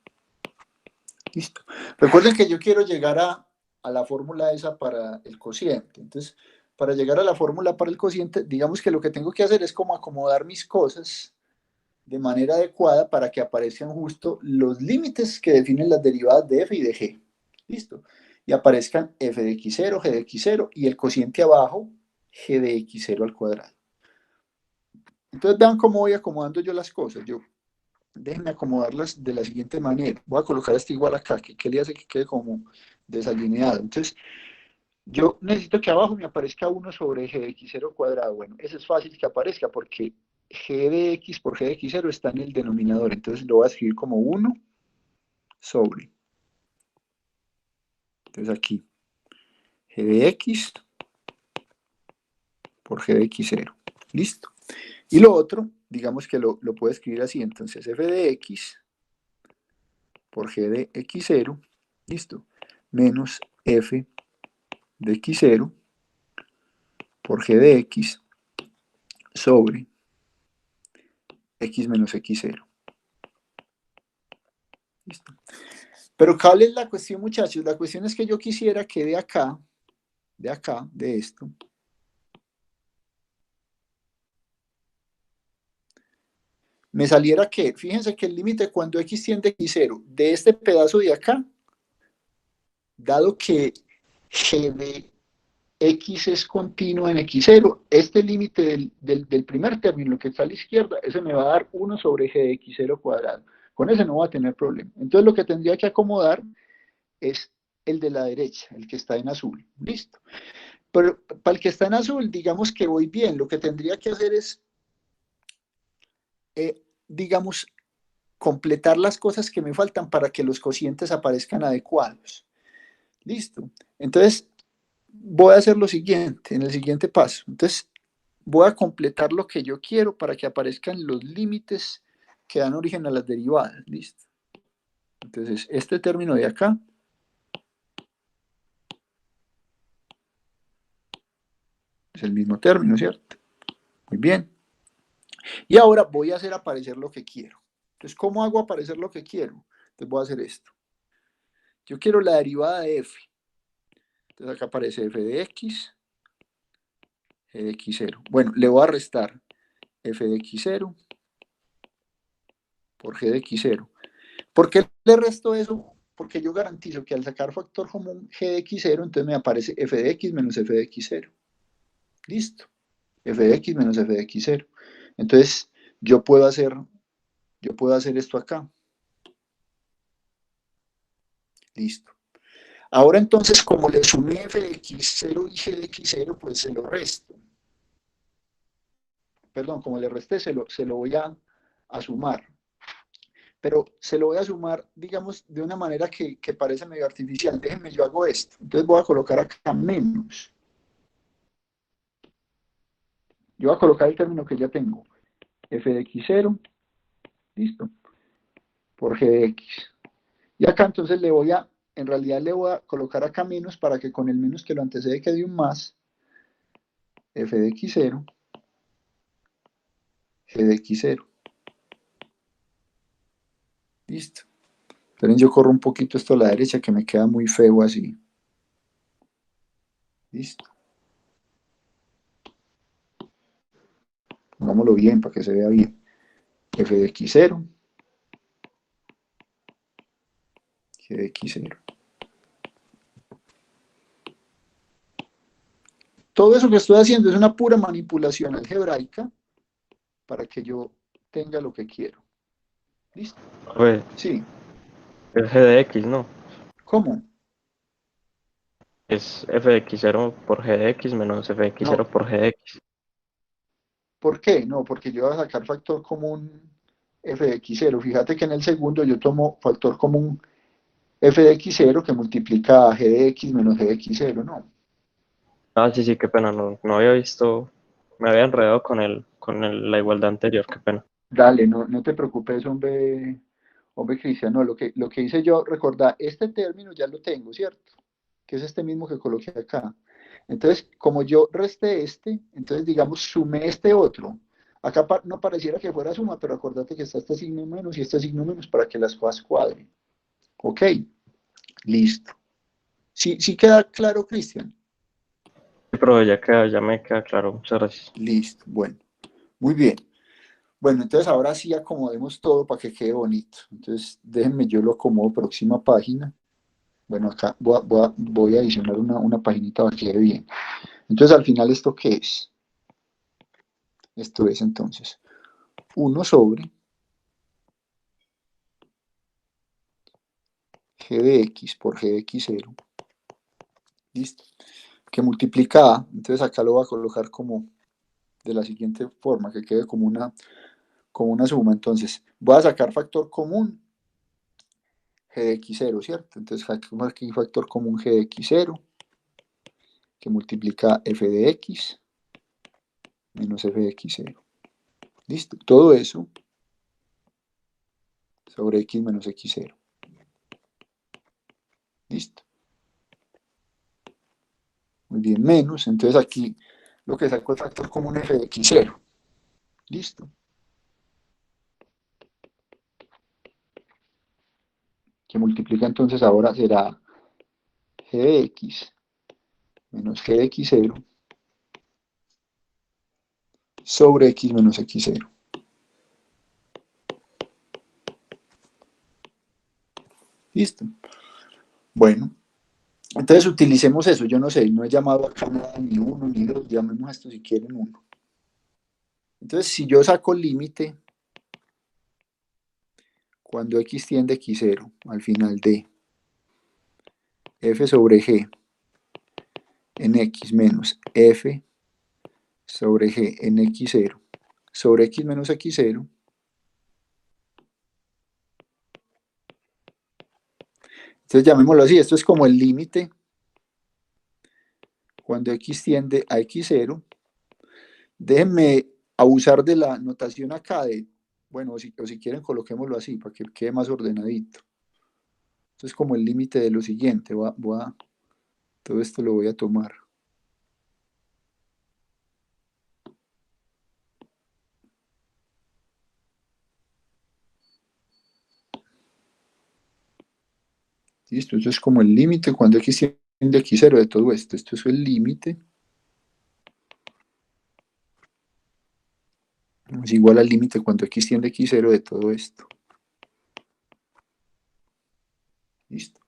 Listo. Recuerden que yo quiero llegar a la fórmula esa para el cociente. Entonces, para llegar a la fórmula para el cociente, digamos que lo que tengo que hacer es como acomodar mis cosas de manera adecuada para que aparezcan justo los límites que definen las derivadas de f y de g. Listo. Y aparezcan f de x0, g de x0 y el cociente abajo, g de x0 al cuadrado. Entonces vean cómo voy acomodando yo las cosas. Déjenme acomodarlas de la siguiente manera. Voy a colocar este igual acá, que le hace que quede como desalineado. Entonces, yo necesito que abajo me aparezca 1 sobre g de x0 cuadrado. Bueno, eso es fácil que aparezca porque g de x por g de x0 está en el denominador. Entonces lo voy a escribir como 1 sobre. Entonces aquí, g de x por g de x0. ¿Listo? Y lo otro, digamos que lo puedo escribir así. Entonces f de x por g de x0, ¿listo? Menos f de x0 por g de x sobre x menos x0. ¿Listo? Pero ¿cuál es la cuestión, muchachos? La cuestión es que yo quisiera que de acá, de esto, me saliera que, fíjense que el límite cuando x tiende a x0 de este pedazo de acá, dado que g de x es continuo en x0, este límite del primer término, lo que está a la izquierda, ese me va a dar 1 sobre g de x0 cuadrado. Con ese no voy a tener problema. Entonces lo que tendría que acomodar es el de la derecha, el que está en azul. Listo. Pero para el que está en azul, digamos que voy bien. Lo que tendría que hacer es, digamos, completar las cosas que me faltan para que los cocientes aparezcan adecuados. Listo. Entonces, voy a hacer lo siguiente, en el siguiente paso. Entonces, voy a completar lo que yo quiero para que aparezcan los límites que dan origen a las derivadas. Listo. Entonces, este término de acá es el mismo término, ¿cierto? Muy bien. Y ahora voy a hacer aparecer lo que quiero. Entonces, ¿cómo hago aparecer lo que quiero? Entonces, voy a hacer esto. Yo quiero la derivada de f. Entonces, acá aparece f de x, g de x0. Bueno, le voy a restar f de x0 por g de x0. ¿Por qué le resto eso? Porque yo garantizo que al sacar factor común g de x0, entonces me aparece f de x menos f de x0. Listo. F de x menos f de x0. Entonces, yo puedo hacer esto acá. Listo. Ahora entonces, como le sumé f de x0 y g de x0, pues se lo resto. Perdón, como le resté, se lo voy a sumar. Pero se lo voy a sumar, digamos, de una manera que parece medio artificial. Déjenme, yo hago esto. Entonces voy a colocar acá menos. Yo voy a colocar el término que ya tengo. F de x0, listo, por g de x. Y acá entonces en realidad le voy a colocar acá menos para que con el menos que lo antecede quede un más. F de x0, g de x0. Listo. Esperen, yo corro un poquito esto a la derecha que me queda muy feo así. Listo. Pongámoslo bien para que se vea bien. F de x0, g de x0. Todo eso que estoy haciendo es una pura manipulación algebraica para que yo tenga lo que quiero. ¿Listo? Pues, Sí. es g de x, ¿no? ¿Cómo? Es f de x0 por g de x menos f de No. x0 por g de x. ¿Por qué? No, porque yo voy a sacar factor común f de x0. Fíjate que en el segundo yo tomo factor común f de x0 que multiplica a g de x menos g de x0, ¿no? Ah, sí, sí, qué pena, no había visto, me había enredado la igualdad anterior, qué pena. Dale, no te preocupes, hombre Cristian. No, lo que hice yo, recordá, este término ya lo tengo, ¿cierto? Que es este mismo que coloqué acá. Entonces, como yo resté este, entonces, digamos, sumé este otro. Acá no pareciera que fuera suma, pero acordate que está este signo menos y este signo menos para que las cosas cuadren. Ok, listo. ¿Sí, sí queda claro, Cristian? Sí, pero ya me queda claro, muchas gracias. Listo, bueno, muy bien. Bueno, entonces ahora sí acomodemos todo para que quede bonito. Entonces, déjenme, yo lo acomodo próxima página. Bueno, acá voy a adicionar una paginita para que quede bien. Entonces, al final, ¿esto qué es? Esto es entonces 1 sobre g de x por g de x0. ¿Listo? Que multiplica a. Entonces, acá lo voy a colocar como de la siguiente forma, que quede como una suma. Entonces, voy a sacar factor común g de x0, ¿cierto? Entonces, aquí factor común g de x0, que multiplica f de x menos f de x0. ¿Listo? Todo eso sobre x menos x0. ¿Listo? Muy bien, menos. Entonces aquí lo que saco es factor común f de x0. ¿Listo? Que multiplica entonces ahora será g de x menos g de x0 sobre x menos x0. ¿Listo? Bueno, entonces utilicemos eso. Yo no sé, no he llamado acá nada ni uno ni dos, llamemos a esto si quieren uno. Entonces, si yo saco el límite cuando x tiende a x0 al final de f sobre g en x menos f sobre g en x0 sobre x menos x0, entonces llamémoslo así, esto es como el límite cuando x tiende a x0. Déjenme abusar de la notación acá de, bueno, o si quieren coloquémoslo así para que quede más ordenadito. Esto es como el límite de lo siguiente, todo esto lo voy a tomar. Listo, esto es como el límite cuando x tiende a x0 de todo esto. Esto es el límite. Es igual al límite cuando x tiende a x0 de todo esto. Listo.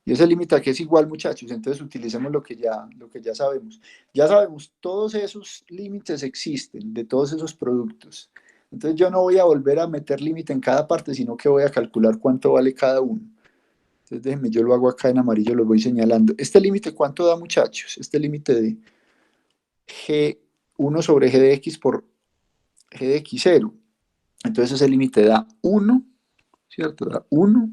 Y ese límite aquí es igual, muchachos. Entonces utilicemos lo que ya sabemos. Ya sabemos, todos esos límites existen, de todos esos productos. Entonces yo no voy a volver a meter límite en cada parte, sino que voy a calcular cuánto vale cada uno. Entonces déjenme, yo lo hago acá en amarillo, lo voy señalando. ¿Este límite cuánto da, muchachos? Este límite de G1 sobre G de X por G de X0. Entonces ese límite da 1, ¿cierto? Da 1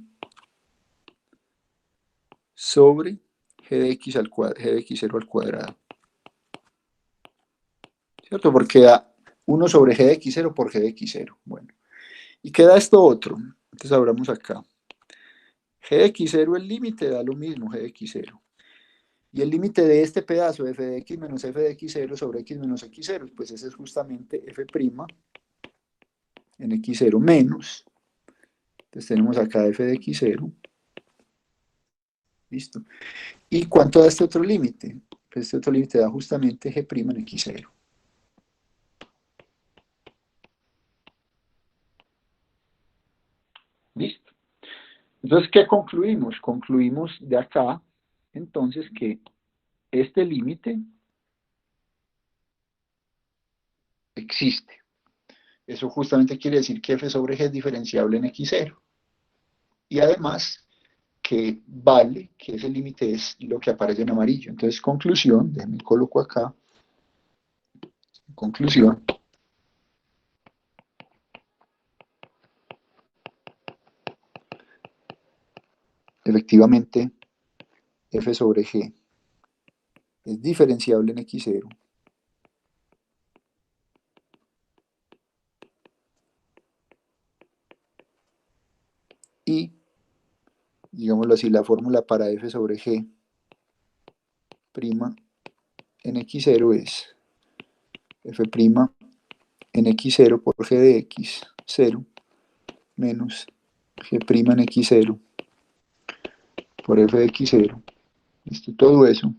sobre G de X al cuadrado, G de X0 al cuadrado. ¿Cierto? Porque da 1 sobre G de X0 por G de X0. Bueno. Y queda esto otro. Entonces abramos acá. G de X0, el límite da lo mismo, G de X0. Y el límite de este pedazo, f de x menos f de x0 sobre x menos x0, pues ese es justamente f' en x0 menos. Entonces tenemos acá f de x0. Listo. ¿Y cuánto da este otro límite? Pues este otro límite da justamente g' en x0. Listo. Entonces, ¿qué concluimos? Concluimos de acá, entonces, que este límite existe. Eso justamente quiere decir que f sobre g es diferenciable en x0. Y además, que vale, que ese límite es lo que aparece en amarillo. Entonces, conclusión, déjenme coloco acá, conclusión, efectivamente, f sobre g es diferenciable en x0 y, digámoslo así, la fórmula para f sobre g prima en x0 es f' en x0 por g de x0 menos g' en x0 por f de x0. Listo, todo eso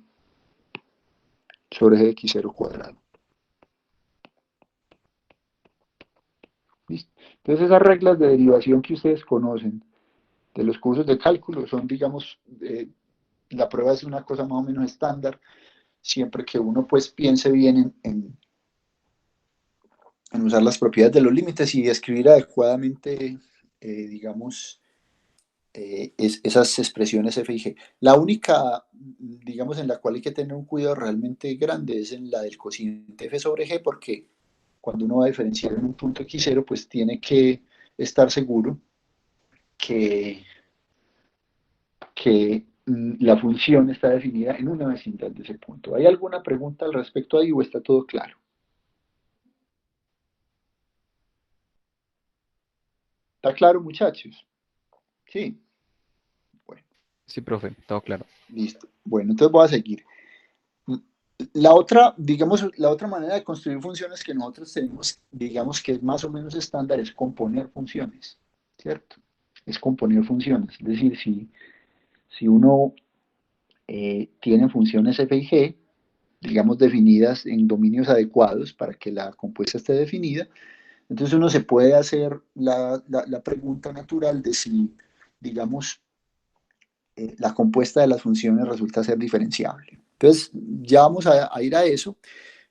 sobre g de x0 cuadrado. ¿Listo? Entonces esas reglas de derivación que ustedes conocen de los cursos de cálculo son, digamos, la prueba es una cosa más o menos estándar, siempre que uno pues piense bien en usar las propiedades de los límites y escribir adecuadamente, digamos, esas expresiones f y g. La única, digamos, en la cual hay que tener un cuidado realmente grande es en la del cociente f sobre g, porque cuando uno va a diferenciar en un punto x0, pues tiene que estar seguro que la función está definida en una vecindad de ese punto. ¿Hay alguna pregunta al respecto ahí o está todo claro? ¿Está claro, muchachos? Sí. Bueno, Sí, profe, todo claro. listo. Bueno, entonces voy a seguir. La otra, digamos, la otra manera de construir funciones que nosotros tenemos, digamos que es más o menos estándar, es componer funciones, ¿cierto? Es componer funciones. Es decir, si uno tiene funciones f y g, digamos, definidas en dominios adecuados para que la compuesta esté definida, entonces uno se puede hacer la pregunta natural de si, digamos, la compuesta de las funciones resulta ser diferenciable. Entonces, ya vamos a ir a eso,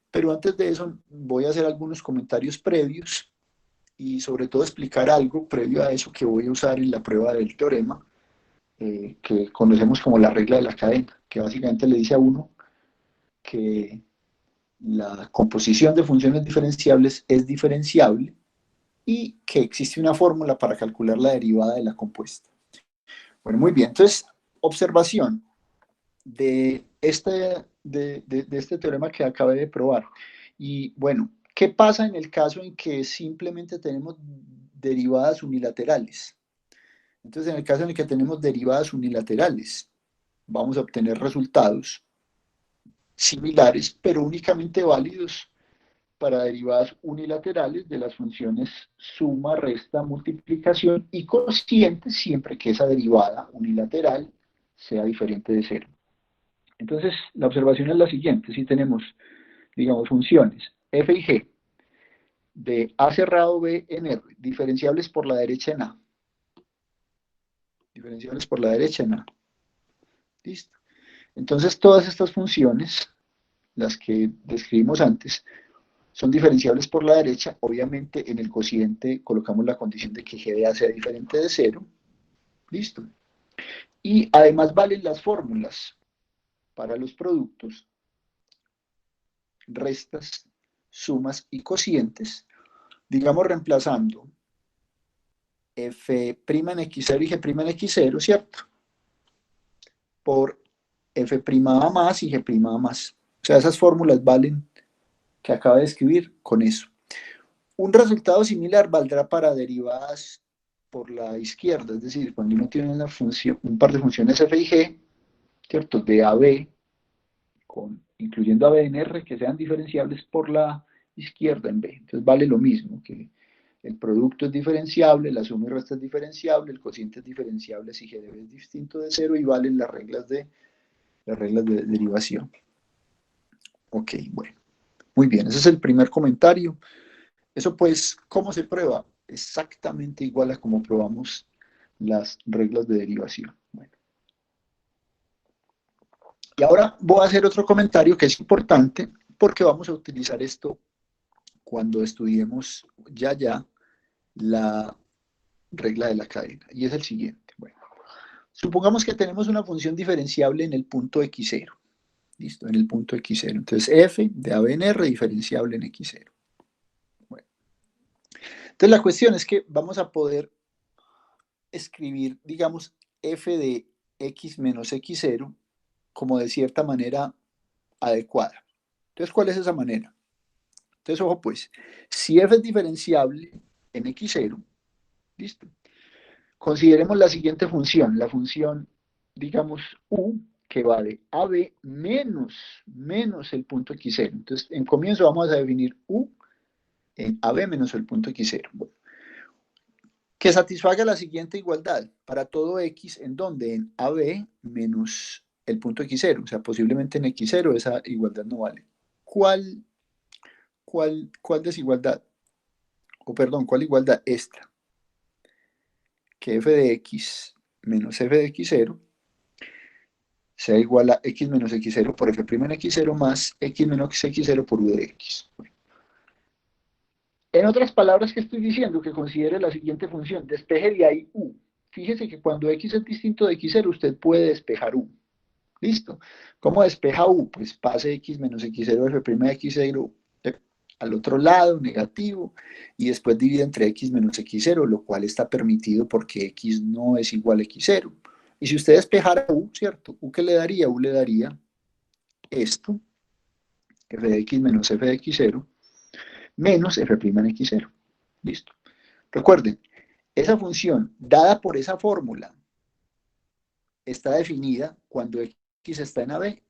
pero antes de eso voy a hacer algunos comentarios previos y sobre todo explicar algo previo a eso que voy a usar en la prueba del teorema, que conocemos como la regla de la cadena, que básicamente le dice a uno que la composición de funciones diferenciables es diferenciable y que existe una fórmula para calcular la derivada de la compuesta. Bueno, muy bien. Entonces, observación de este teorema que acabé de probar. Y bueno, ¿qué pasa en el caso en que simplemente tenemos derivadas unilaterales? Entonces, en el caso en el que tenemos derivadas unilaterales, vamos a obtener resultados similares, pero únicamente válidos para derivadas unilaterales de las funciones suma, resta, multiplicación y cociente, siempre que esa derivada unilateral sea diferente de cero. Entonces, la observación es la siguiente. Si tenemos, digamos, funciones f y g de a cerrado b en r, diferenciables por la derecha en a. Diferenciables por la derecha en a. ¿Listo? Entonces, todas estas funciones, las que describimos antes, son diferenciables por la derecha. Obviamente, en el cociente colocamos la condición de que g de a sea diferente de cero. ¿Listo? Y además valen las fórmulas para los productos, restas, sumas y cocientes, digamos reemplazando f' en x0 y g' en x0, ¿cierto? Por f' a más y g' a más. O sea, esas fórmulas valen que acabo de escribir con eso. Un resultado similar valdrá para derivadas por la izquierda, es decir, cuando uno tiene una función, un par de funciones f y g, ¿cierto? De a b, incluyendo a b en r, que sean diferenciables por la izquierda en b. Entonces vale lo mismo, que el producto es diferenciable, la suma y resta es diferenciable, el cociente es diferenciable si g de b es distinto de cero y valen las reglas de derivación. Ok, bueno. Muy bien, ese es el primer comentario. Eso pues, ¿cómo se prueba? Exactamente igual a como probamos las reglas de derivación. Bueno. Y ahora voy a hacer otro comentario que es importante porque vamos a utilizar esto cuando estudiemos ya la regla de la cadena. Y es el siguiente. Bueno, supongamos que tenemos una función diferenciable en el punto x0. ¿Listo? En el punto x0. Entonces f de a b en r diferenciable en x0. Bueno. Entonces la cuestión es que vamos a poder escribir, digamos, f de x menos x0 como de cierta manera adecuada. Entonces, ¿cuál es esa manera? Entonces, ojo pues, si f es diferenciable en x0, ¿listo? Consideremos la siguiente función, la función, digamos, u, que va de ab menos el punto x0. Entonces, en comienzo vamos a definir u en ab menos el punto x0. Bueno, que satisfaga la siguiente igualdad para todo x, ¿en donde? En ab menos el punto x0. O sea, posiblemente en x0 esa igualdad no vale. ¿Cuál desigualdad? O perdón, ¿cuál igualdad? Esta. Que f de x menos f de x0 sea igual a x menos x0 por f' en x0 más x menos x0 por u de x. En otras palabras, ¿qué estoy diciendo? Que considere la siguiente función, despeje de ahí u. Fíjese que cuando x es distinto de x0, usted puede despejar u. ¿Listo? ¿Cómo despeja u? Pues pase x menos x0 f' de x0 al otro lado, negativo, y después divide entre x menos x0, lo cual está permitido porque x no es igual a x0. Y si usted despejara u, ¿cierto? ¿U qué le daría? U le daría esto, f de x menos f de x0, menos f' en x0. ¿Listo? Recuerden, esa función dada por esa fórmula está definida cuando x está en AB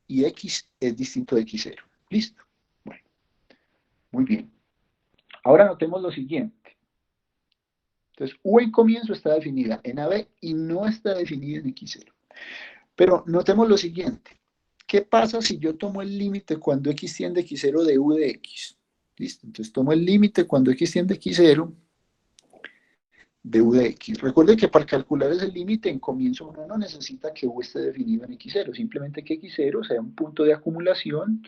y x es distinto de x0. ¿Listo? Bueno, muy bien. Ahora notemos lo siguiente. Entonces, u en comienzo está definida en AB y no está definida en x0. Pero notemos lo siguiente. ¿Qué pasa si yo tomo el límite cuando x tiende a x0 de u de x? ¿Listo? Entonces tomo el límite cuando x tiende a x0 de u de x. Recuerde que para calcular ese límite en comienzo uno no necesita que u esté definido en x0, simplemente que x0 sea un punto de acumulación,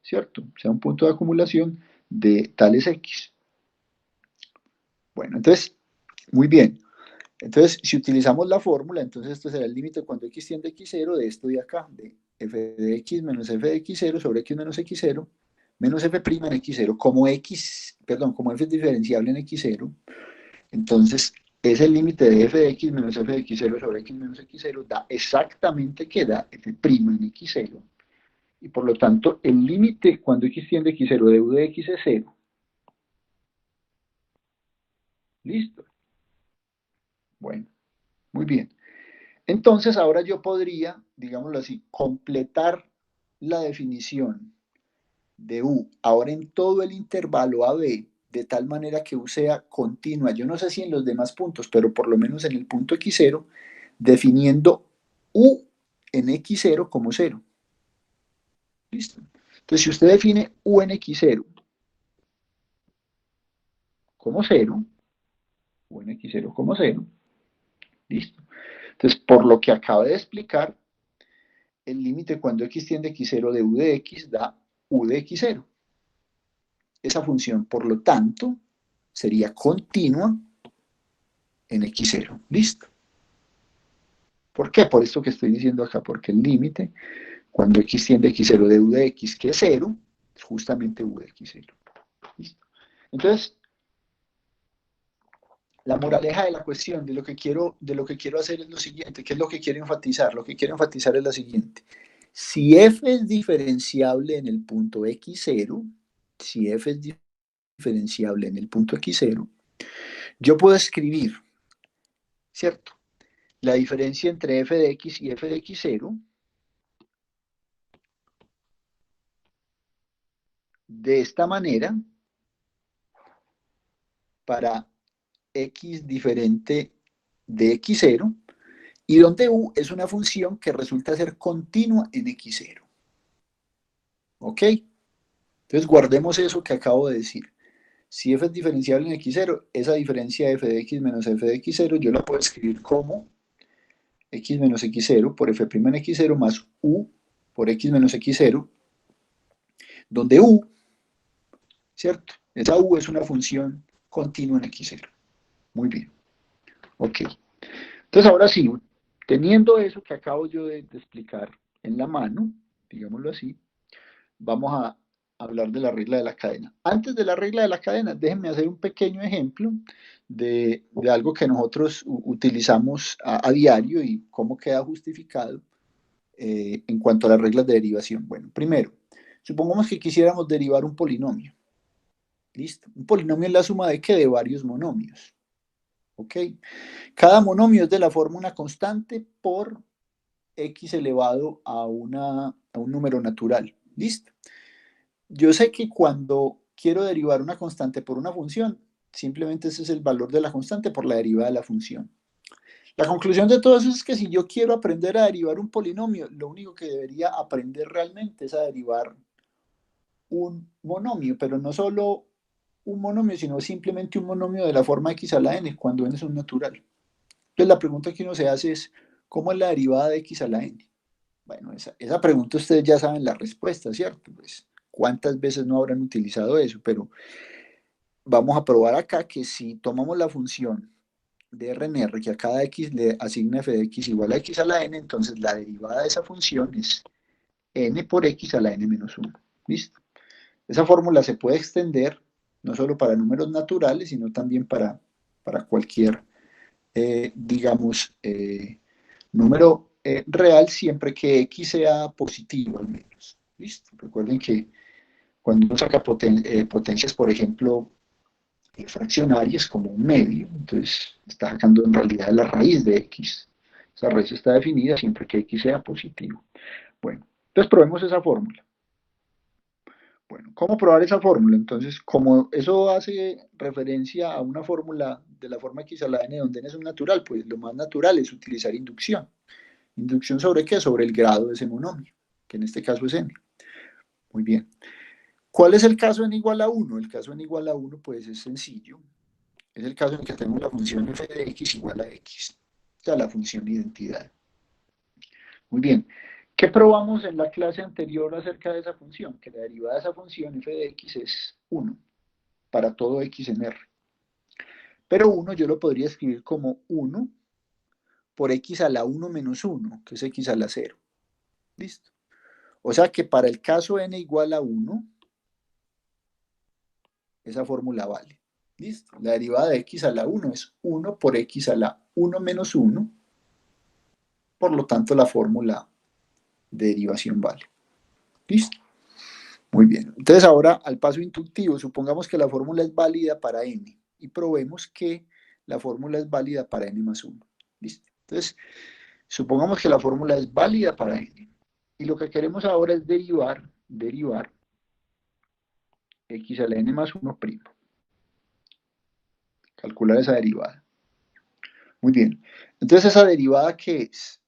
¿cierto? Sea un punto de acumulación de tales x. Bueno, entonces, muy bien. Entonces, si utilizamos la fórmula, entonces esto será el límite cuando x tiende a x0 de esto de acá, de f de x menos f de x0 sobre x menos x0, menos f' en x0, como f es diferenciable en x0, entonces ese límite de f de x menos f de x0 sobre x menos x0 da exactamente que da f' en x0, y por lo tanto el límite cuando x tiende a x0 de u de x es 0. ¿Listo? Bueno, muy bien. Entonces ahora yo podría, digámoslo así, completar la definición de U ahora en todo el intervalo AB, de tal manera que U sea continua. Yo no sé si en los demás puntos, pero por lo menos en el punto X0, definiendo U en X0 como 0. ¿Listo? Entonces, si usted define U en X0 como 0, U en X0 como 0, ¿listo? Entonces, por lo que acabo de explicar, el límite cuando x tiende a x0 de u de x da u de x0. Esa función, por lo tanto, sería continua en x0. ¿Listo? ¿Por qué? Por esto que estoy diciendo acá, porque el límite cuando x tiende a x0 de u de x, que es 0, es justamente u de x0. ¿Listo? Entonces, la moraleja de la cuestión, de lo que quiero hacer es lo siguiente. ¿Qué es lo que quiero enfatizar? Lo que quiero enfatizar es lo siguiente. Si f es diferenciable en el punto x0, si f es diferenciable en el punto x0, yo puedo escribir, ¿cierto? La diferencia entre f de x y f de x0 de esta manera para x diferente de x0, y donde u es una función que resulta ser continua en x0. ¿Ok? Entonces guardemos eso que acabo de decir. Si f es diferenciable en x0, esa diferencia de f de x menos f de x0 yo la puedo escribir como x menos x0 por f' en x0 más u por x menos x0, donde u, ¿cierto? Esa u es una función continua en x0. Muy bien. Ok. Entonces ahora sí, teniendo eso que acabo yo de explicar en la mano, digámoslo así, vamos a hablar de la regla de la cadena. Antes de la regla de la cadena, déjenme hacer un pequeño ejemplo de algo que nosotros utilizamos a diario y cómo queda justificado en cuanto a las reglas de derivación. Bueno, primero, supongamos que quisiéramos derivar un polinomio. ¿Listo? Un polinomio es la suma de ¿qué? De varios monomios. ¿Ok? Cada monomio es de la forma una constante por x elevado a un número natural. ¿Listo? Yo sé que cuando quiero derivar una constante por una función, simplemente ese es el valor de la constante por la derivada de la función. La conclusión de todo eso es que si yo quiero aprender a derivar un polinomio, lo único que debería aprender realmente es a derivar un monomio, pero no solo un monomio, sino simplemente un monomio de la forma x a la n, cuando n es un natural. Entonces la pregunta que uno se hace es, ¿cómo es la derivada de x a la n? Bueno, esa pregunta ustedes ya saben la respuesta, ¿cierto? Pues, ¿cuántas veces no habrán utilizado eso? Pero vamos a probar acá que si tomamos la función de RNR, que a cada x le asigna f de x igual a x a la n, entonces la derivada de esa función es n por x a la n menos 1. ¿Listo? Esa fórmula se puede extender no solo para números naturales, sino también para cualquier, digamos, número real, siempre que x sea positivo al menos. ¿Listo? Recuerden que cuando uno saca potencias, por ejemplo, fraccionarias como un medio, entonces está sacando en realidad la raíz de x. Esa raíz está definida siempre que x sea positivo. Bueno, entonces probemos esa fórmula. Bueno, ¿cómo probar esa fórmula? Entonces, como eso hace referencia a una fórmula de la forma x a la n, donde n es un natural, pues lo más natural es utilizar inducción. ¿Inducción sobre qué? Sobre el grado de ese monomio, que en este caso es n. Muy bien. ¿Cuál es el caso n igual a 1? El caso n igual a 1, pues es sencillo. Es el caso en que tenemos la función f de x igual a x, o sea, la función identidad. Muy bien. ¿Qué probamos en la clase anterior acerca de esa función? Que la derivada de esa función f de x es 1 para todo x en R. Pero 1 yo lo podría escribir como 1 por x a la 1 menos 1, que es x a la 0. ¿Listo? O sea que para el caso n igual a 1, esa fórmula vale. ¿Listo? La derivada de x a la 1 es 1 por x a la 1 menos 1. Por lo tanto, la fórmula de derivación vale. ¿Listo? Muy bien. Entonces ahora, al paso inductivo, supongamos que la fórmula es válida para n y probemos que la fórmula es válida para n más 1. ¿Listo? Entonces, supongamos que la fórmula es válida para n. Y lo que queremos ahora es derivar x a la n más 1 primo. Calcular esa derivada. Muy bien. Entonces, ¿esa derivada qué es?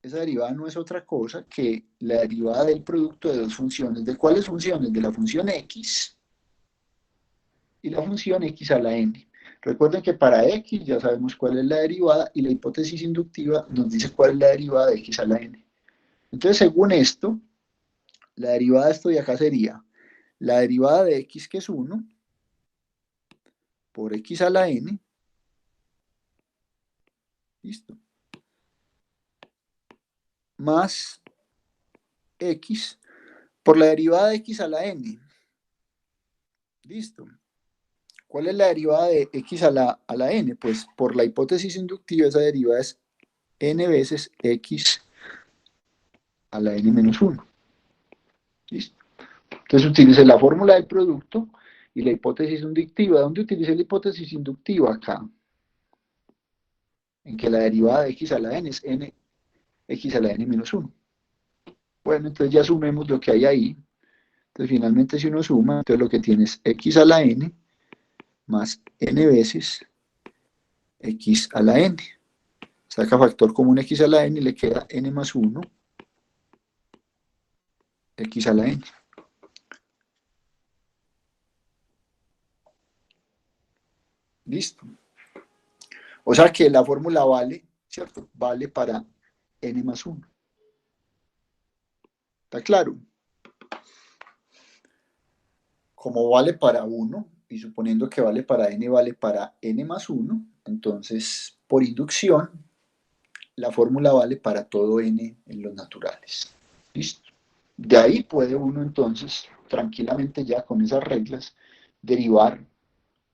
Esa derivada no es otra cosa que la derivada del producto de dos funciones. ¿De cuáles funciones? De la función x y la función x a la n. Recuerden que para x ya sabemos cuál es la derivada y la hipótesis inductiva nos dice cuál es la derivada de x a la n. Entonces, según esto, la derivada de esto de acá sería la derivada de x, que es 1, por x a la n. ¿Listo? Más x por la derivada de x a la n. ¿Listo? ¿Cuál es la derivada de x a la n? Pues por la hipótesis inductiva esa derivada es n veces x a la n menos 1. ¿Listo? Entonces utilice la fórmula del producto y la hipótesis inductiva. ¿Dónde utilicé la hipótesis inductiva? Acá. En que la derivada de x a la n es n x a la n menos 1. Bueno, entonces ya sumemos lo que hay ahí. Entonces finalmente si uno suma, entonces lo que tiene es x a la n más n veces x a la n. Saca factor común x a la n y le queda n más 1 x a la n. ¿Listo? O sea que la fórmula vale, ¿cierto? Vale para n más 1. ¿Está claro? Como vale para 1, y suponiendo que vale para n más 1, entonces por inducción la fórmula vale para todo n en los naturales. ¿Listo? De ahí puede uno entonces tranquilamente ya con esas reglas derivar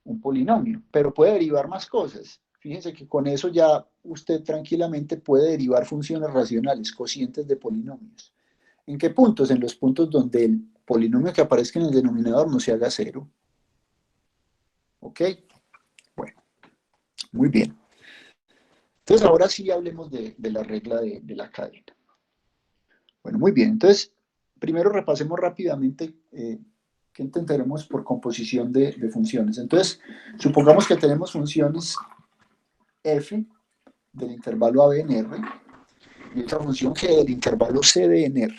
un polinomio, pero puede derivar más cosas. Fíjense que con eso ya usted tranquilamente puede derivar funciones racionales, cocientes de polinomios. ¿En qué puntos? En los puntos donde el polinomio que aparezca en el denominador no se haga cero. ¿Ok? Bueno, muy bien. Entonces ahora sí hablemos de la regla de la cadena. Bueno, muy bien. Entonces, primero repasemos rápidamente qué entenderemos por composición de funciones. Entonces, supongamos que tenemos funciones f del intervalo a b en R y otra función g del intervalo c d en R.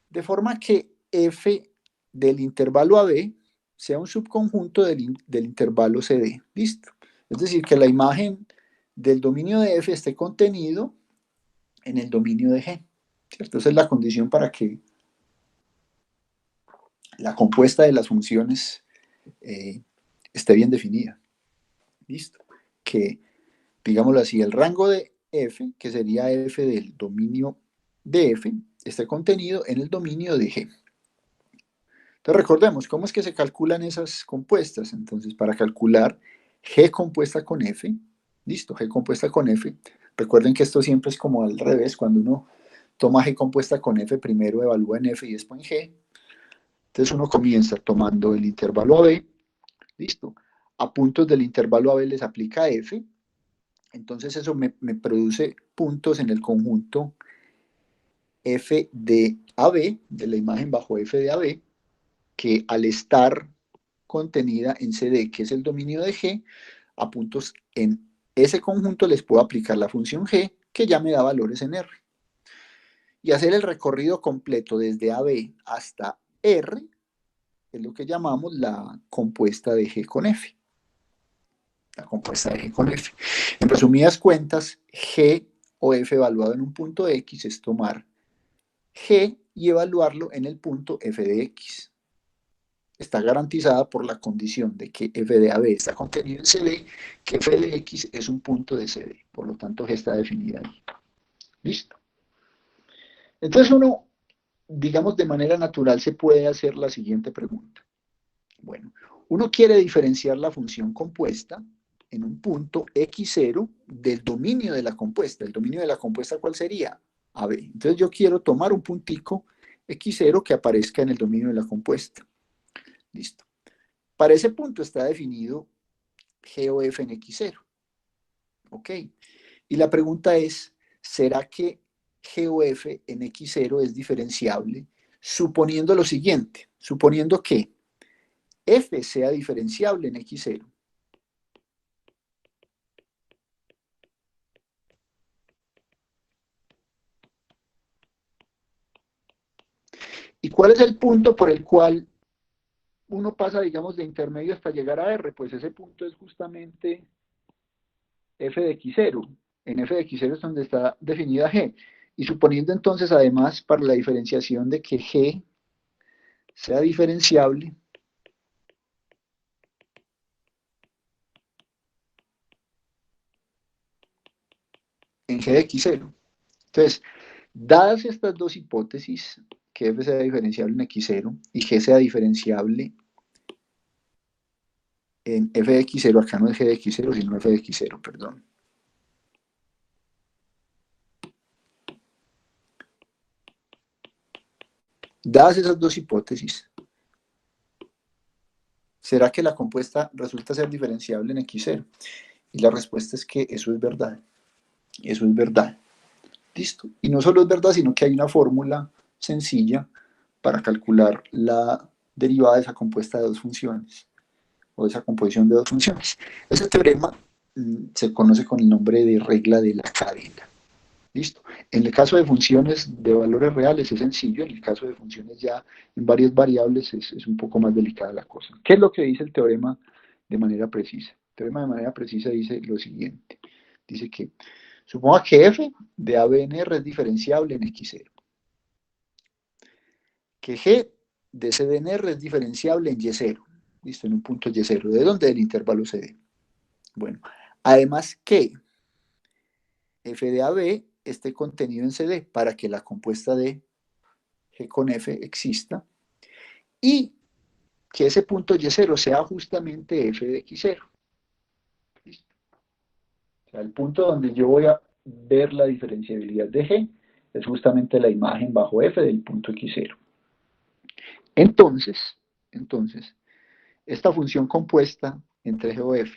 De forma que f del intervalo a b sea un subconjunto del intervalo cd. ¿Listo? Es decir, que la imagen del dominio de f esté contenido en el dominio de g. ¿Cierto? Esa es la condición para que la compuesta de las funciones esté bien definida. ¿Listo? Que, digámoslo así, el rango de f, que sería f del dominio de f, esté contenido en el dominio de g. Entonces recordemos, ¿cómo es que se calculan esas compuestas? Entonces, para calcular g compuesta con f, listo, g compuesta con f, recuerden que esto siempre es como al revés, cuando uno toma g compuesta con f, primero evalúa en f y después en g. Entonces uno comienza tomando el intervalo AB, listo. A puntos del intervalo AB les aplica f, entonces eso me produce puntos en el conjunto f de AB, de la imagen bajo f de AB, que al estar contenida en CD, que es el dominio de G, a puntos en ese conjunto les puedo aplicar la función G, que ya me da valores en R. Y hacer el recorrido completo desde AB hasta R, es lo que llamamos la compuesta de G con F. la compuesta de G con F. En resumidas cuentas, G o F evaluado en un punto X es tomar G y evaluarlo en el punto F de X. Está garantizada por la condición de que F de AB está contenido en CD, que F de X es un punto de CD. Por lo tanto, G está definida ahí. ¿Listo? Entonces uno, digamos, de manera natural se puede hacer la siguiente pregunta. Bueno, uno quiere diferenciar la función compuesta en un punto x0 del dominio de la compuesta. ¿El dominio de la compuesta cuál sería? AB. Entonces yo quiero tomar un puntico x0 que aparezca en el dominio de la compuesta. Listo. Para ese punto está definido G o F en x0. ¿Ok? Y la pregunta es, ¿será que G o F en x0 es diferenciable? Suponiendo lo siguiente, suponiendo que F sea diferenciable en x0. ¿Y cuál es el punto por el cual uno pasa, digamos, de intermedio hasta llegar a R? Pues ese punto es justamente F de x0. En F de x0 es donde está definida G. Y suponiendo entonces, además, para la diferenciación de que G sea diferenciable, en G de x0. Entonces, dadas estas dos hipótesis, que F sea diferenciable en x0 y G sea diferenciable en F de x0, acá no es G de x0, sino F de x0, perdón. Dadas esas dos hipótesis, ¿será que la compuesta resulta ser diferenciable en x0? Y la respuesta es que eso es verdad. Eso es verdad. Listo. Y no solo es verdad, sino que hay una fórmula sencilla para calcular la derivada de esa compuesta de dos funciones, o de esa composición de dos funciones. Ese teorema se conoce con el nombre de regla de la cadena. Listo. En el caso de funciones de valores reales es sencillo, en el caso de funciones ya en varias variables es un poco más delicada la cosa. ¿Qué es lo que dice el teorema de manera precisa? El teorema de manera precisa dice lo siguiente. Dice que suponga que f de A, B en R es diferenciable en x0. Que g de C de en R es diferenciable en y0. Listo, en un punto y0. ¿De dónde? Del intervalo CD. Bueno, además que f de AB esté contenido en CD para que la compuesta de G con F exista y que ese punto Y0 sea justamente F de X0. ¿Listo? O sea, el punto donde yo voy a ver la diferenciabilidad de G es justamente la imagen bajo F del punto X0. Entonces, esta función compuesta entre G o F,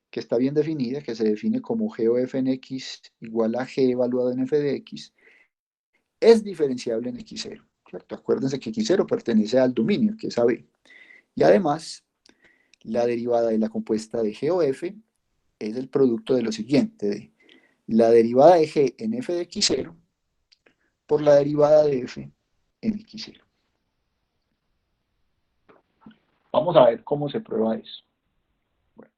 que está bien definida, que se define como G o F en X igual a G evaluado en F de X, es diferenciable en X0. ¿Cierto? Acuérdense que X0 pertenece al dominio, que es AB. Y además, la derivada de la compuesta de G o F es el producto de lo siguiente, de la derivada de G en F de X0 por la derivada de F en X0. Vamos a ver cómo se prueba eso. Bueno,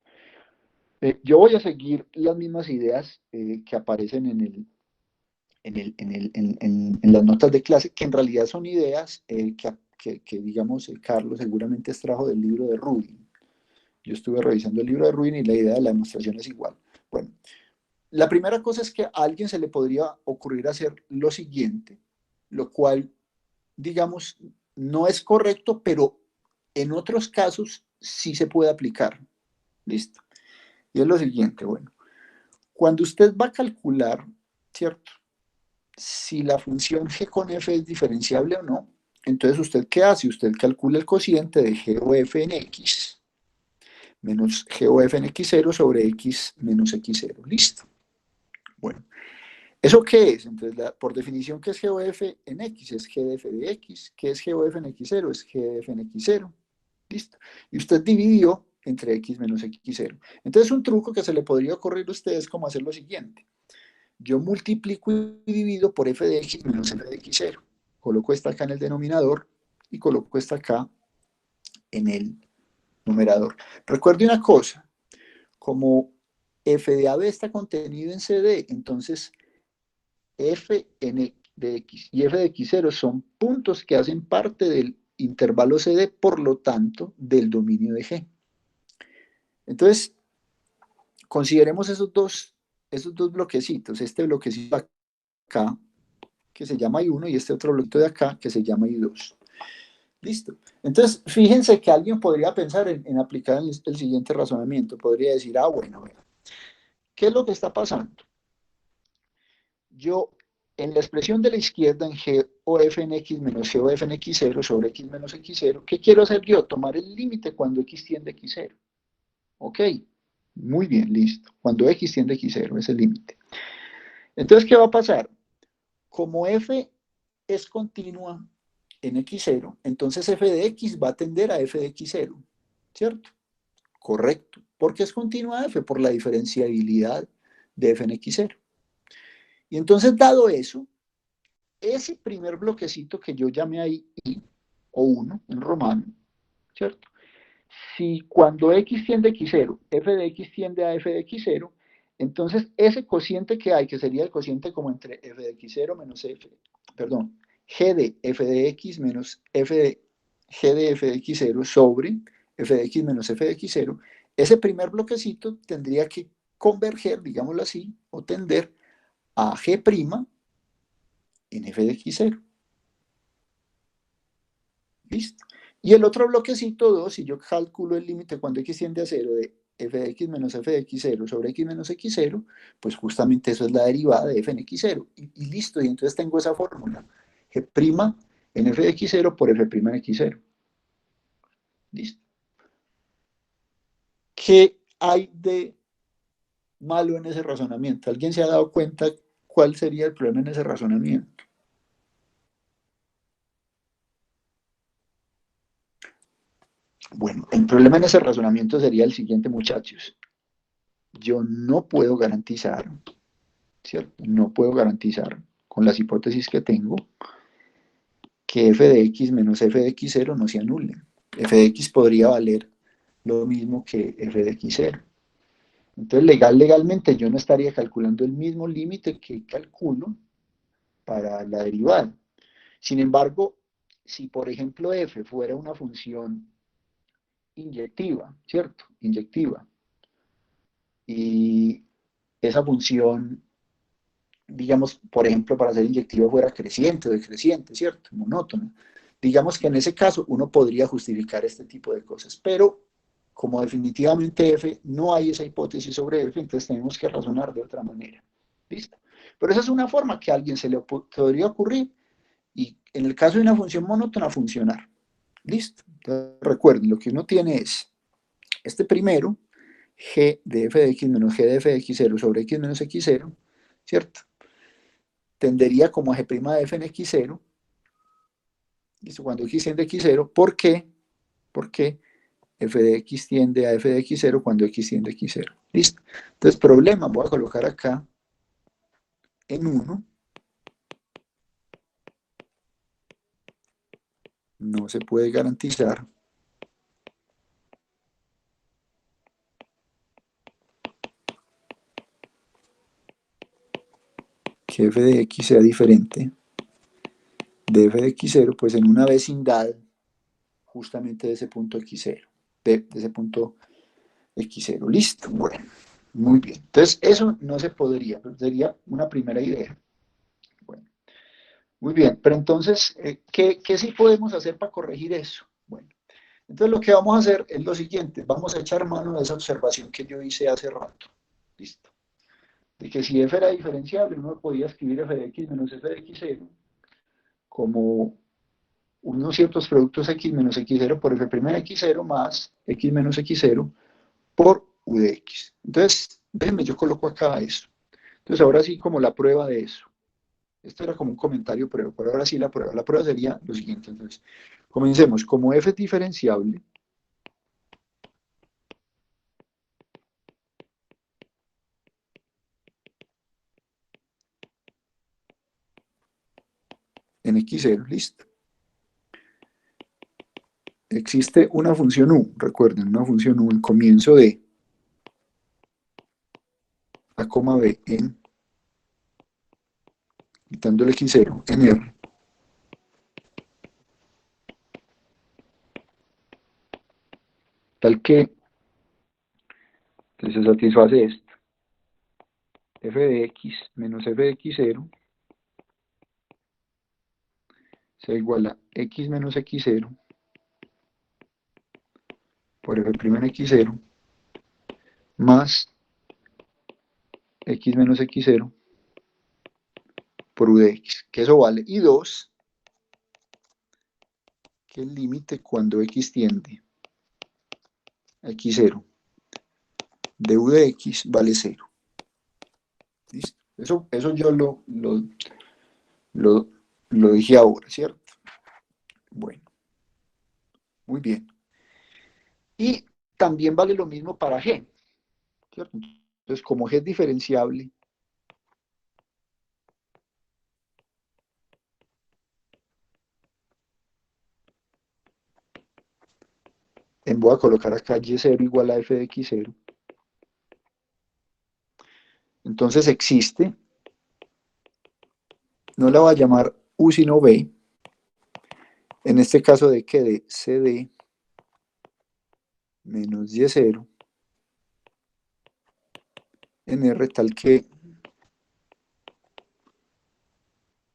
yo voy a seguir las mismas ideas que aparecen en las notas de clase, que en realidad son ideas que digamos, Carlos seguramente extrajo del libro de Rubin. Yo estuve revisando el libro de Rubin y la idea de la demostración es igual. Bueno, la primera cosa es que a alguien se le podría ocurrir hacer lo siguiente, lo cual, digamos, no es correcto, pero en otros casos sí se puede aplicar. ¿Listo? Y es lo siguiente, bueno, cuando usted va a calcular, ¿cierto? Si la función g con f es diferenciable o no, entonces usted ¿qué hace? Usted calcula el cociente de g o f en x menos g o f en x0 sobre x menos x0. Listo. Bueno, ¿eso qué es? Entonces, por definición, ¿qué es g o f en x? Es g de f de x. ¿Qué es g o f en x0? Es g de f en x0. Listo. Y usted dividió entre x menos x0. Entonces, un truco que se le podría ocurrir a ustedes es como hacer lo siguiente. Yo multiplico y divido por f de x menos f de x0. Coloco esta acá en el denominador y coloco esta acá en el numerador. Recuerde una cosa. como f de AB está contenido en CD, entonces f de x y f de x0 son puntos que hacen parte del intervalo CD, por lo tanto, del dominio de G. Entonces, consideremos esos dos bloquecitos, este bloquecito acá, que se llama I1, y este otro bloquecito de acá, que se llama I2. Listo. Entonces, fíjense que alguien podría pensar en aplicar el siguiente razonamiento. Podría decir, bueno, ¿qué es lo que está pasando? Yo, en la expresión de la izquierda, en G o F en X menos G o F en X0 sobre X menos X0, ¿qué quiero hacer yo? Tomar el límite cuando X tiende a X0. Ok, muy bien, listo. Cuando X tiende a X0 es el límite. Entonces, ¿qué va a pasar? Como F es continua en X0, entonces F de X va a tender a F de X0, ¿cierto? Correcto. ¿Por qué es continua F? Por la diferenciabilidad de F en X0. Y entonces, dado eso, ese primer bloquecito que yo llamé ahí I, o 1 en romano, ¿cierto? Si cuando X tiende a X0, F de X tiende a F de X0, entonces ese cociente que hay, que sería el cociente como entre F de X0 menos F, perdón, G de F de X menos G de F de X0 sobre F de X menos F de X0, ese primer bloquecito tendría que converger, digámoslo así, o tender a G' en F de X0. ¿Listo? Y el otro bloquecito 2, si yo calculo el límite cuando X tiende a 0 de F de X menos F de X0 sobre X menos X0, pues justamente eso es la derivada de F en X0. Y listo, y entonces tengo esa fórmula. G' en F de X0 por F' en X0. ¿Listo? ¿Qué hay de malo en ese razonamiento? ¿Alguien se ha dado cuenta cuál sería el problema en ese razonamiento? Bueno, el problema en ese razonamiento sería el siguiente, muchachos. Yo no puedo garantizar, ¿cierto? No puedo garantizar con las hipótesis que tengo que f de x menos f de x0 no se anulen. F de x podría valer lo mismo que f de x0. Entonces, legalmente yo no estaría calculando el mismo límite que calculo para la derivada. Sin embargo, si por ejemplo f fuera una función inyectiva, ¿cierto? Inyectiva. Y esa función, digamos, por ejemplo, para ser inyectiva fuera creciente o decreciente, ¿cierto? Monótono. Digamos que en ese caso uno podría justificar este tipo de cosas, pero como definitivamente F, no hay esa hipótesis sobre F, entonces tenemos que razonar de otra manera. ¿Listo? Pero esa es una forma que a alguien se le podría ocurrir y en el caso de una función monótona, funcionar. ¿Listo? Entonces, recuerden, lo que uno tiene es este primero, G de f de x menos G de f de x0 sobre x menos x0, ¿cierto? Tendería como a G' de f en x0, ¿listo? Cuando x tiende a x0, ¿por qué? Porque f de x tiende a f de x0 cuando x tiende a x0, ¿listo? Entonces, problema, voy a colocar acá en 1, no se puede garantizar que f de x sea diferente de f de x0, pues en una vecindad justamente de ese punto x0, de ese punto x0, listo, bueno, muy bien. Entonces, eso no se podría, pero sería una primera idea. Bueno, muy bien, pero entonces, ¿qué sí podemos hacer para corregir eso? Bueno, entonces lo que vamos a hacer es lo siguiente, vamos a echar mano de esa observación que yo hice hace rato, listo, de que si f era diferenciable, uno podía escribir f de x menos f de x0 como unos ciertos productos x menos x0 por f' x0 más x menos x0 por u de x. Entonces, déjenme, yo coloco acá eso. Entonces, ahora sí, como la prueba de eso. Esto era como un comentario, pero ahora sí la prueba. La prueba sería lo siguiente. Entonces, comencemos. Como f es diferenciable, en x0, listo. Existe una función u, recuerden, una función u en comienzo de A, B en, quitando el x0, en R. Tal que se satisface esto. F de x menos f de x0 se iguala a x menos x0 por f' en x0 más x menos x0 por u de x, que eso vale. Y 2, que el límite cuando x tiende a x0 de u de x vale 0. ¿Listo? Eso yo lo dije ahora, ¿cierto? Bueno, muy bien. Y también vale lo mismo para g, ¿cierto? Entonces, como g es diferenciable, voy a colocar acá y0 igual a f de x0. Entonces existe, no la voy a llamar u sino b, en este caso de que de cd menos y0 en r tal que,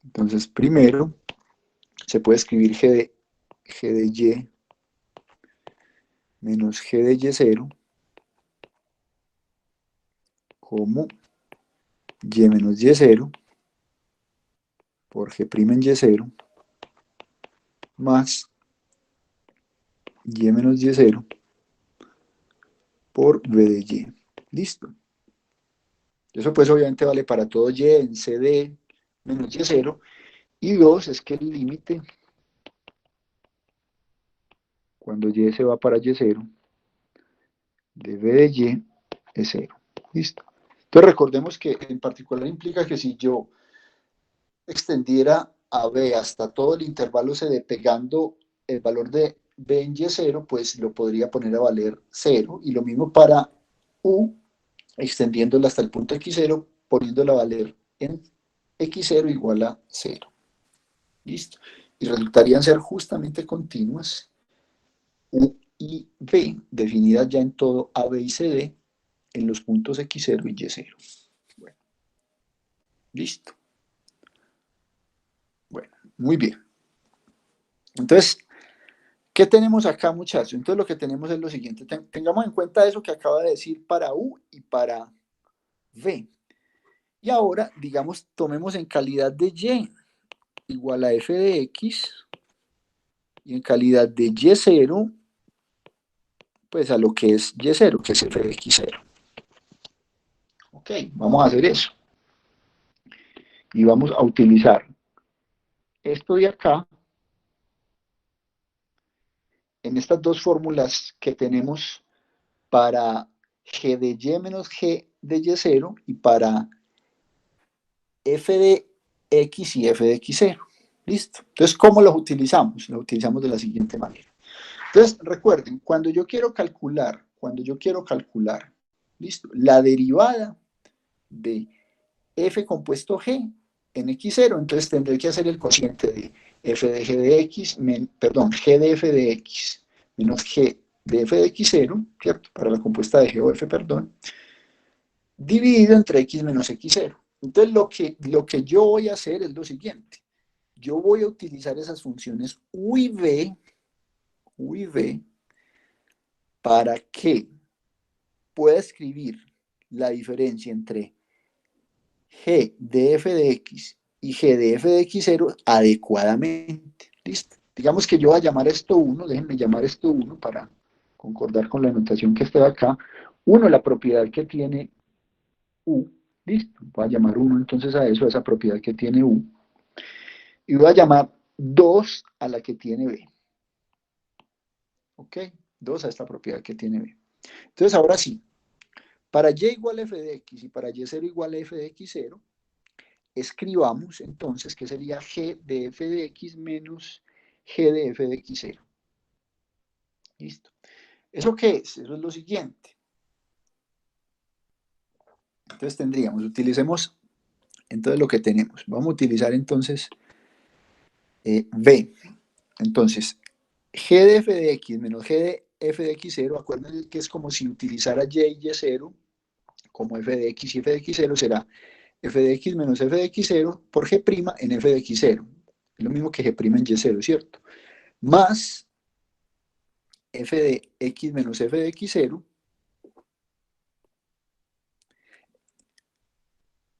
entonces primero se puede escribir g de y menos g de y0 como y menos y0 por g' en y0 más y menos y0 por v de y. Listo. Eso pues obviamente vale para todo y en cd menos y0. Y 2 es que el límite, cuando y se va para y0, de v de y es 0. Listo. Entonces recordemos que en particular implica que si yo extendiera a b hasta todo el intervalo cd pegando el valor de b en y0, pues lo podría poner a valer 0. Y lo mismo para u, extendiéndola hasta el punto x0, poniéndola a valer en x0 igual a 0. Listo. Y resultarían ser justamente continuas u y b, definidas ya en todo a, b y cd, en los puntos x0 y y0. Bueno, listo. Bueno, muy bien. Entonces, ¿qué tenemos acá, muchachos? Entonces lo que tenemos es lo siguiente. Tengamos en cuenta eso que acaba de decir para u y para v. Y ahora, digamos, tomemos en calidad de y igual a f de x y en calidad de y0, pues a lo que es y0, que es f de x0. Ok, vamos a hacer eso. Y vamos a utilizar esto de acá en estas dos fórmulas que tenemos para g de y menos g de y0 y para f de x y f de x0. ¿Listo? Entonces, ¿cómo los utilizamos? Los utilizamos de la siguiente manera. Entonces, recuerden, cuando yo quiero calcular, ¿listo? La derivada de f compuesto g en x0, entonces tendré que hacer el cociente de f de g de x, perdón, g de f de x menos g de f de x0, ¿cierto? Para la compuesta de g o f, perdón, dividido entre x menos x0. Entonces, lo que yo voy a hacer es lo siguiente. Yo voy a utilizar esas funciones u y v, para que pueda escribir la diferencia entre g de f de x y g de f de x0 adecuadamente. ¿Listo? Digamos que yo voy a llamar esto 1, déjenme llamar esto 1 para concordar con la notación que está acá. 1, la propiedad que tiene u, listo, voy a llamar 1 entonces a eso, a esa propiedad que tiene u, y voy a llamar 2 a la que tiene b. ¿Ok? 2 a esta propiedad que tiene b. Entonces ahora sí, para y igual a f de x y para y0 igual a f de x0, escribamos entonces que sería g de f de x menos g de f de x0. ¿Listo? ¿Eso qué es? Eso es lo siguiente. Entonces tendríamos, utilicemos entonces lo que tenemos. Vamos a utilizar entonces B. Entonces, G de f de x menos G de f de x0, acuérdense que es como si utilizara y y 0 como f de x y f de x0 será f de x menos f de x0 por g' en f de x0. Es lo mismo que g' en y0, ¿cierto? Más f de x menos f de x0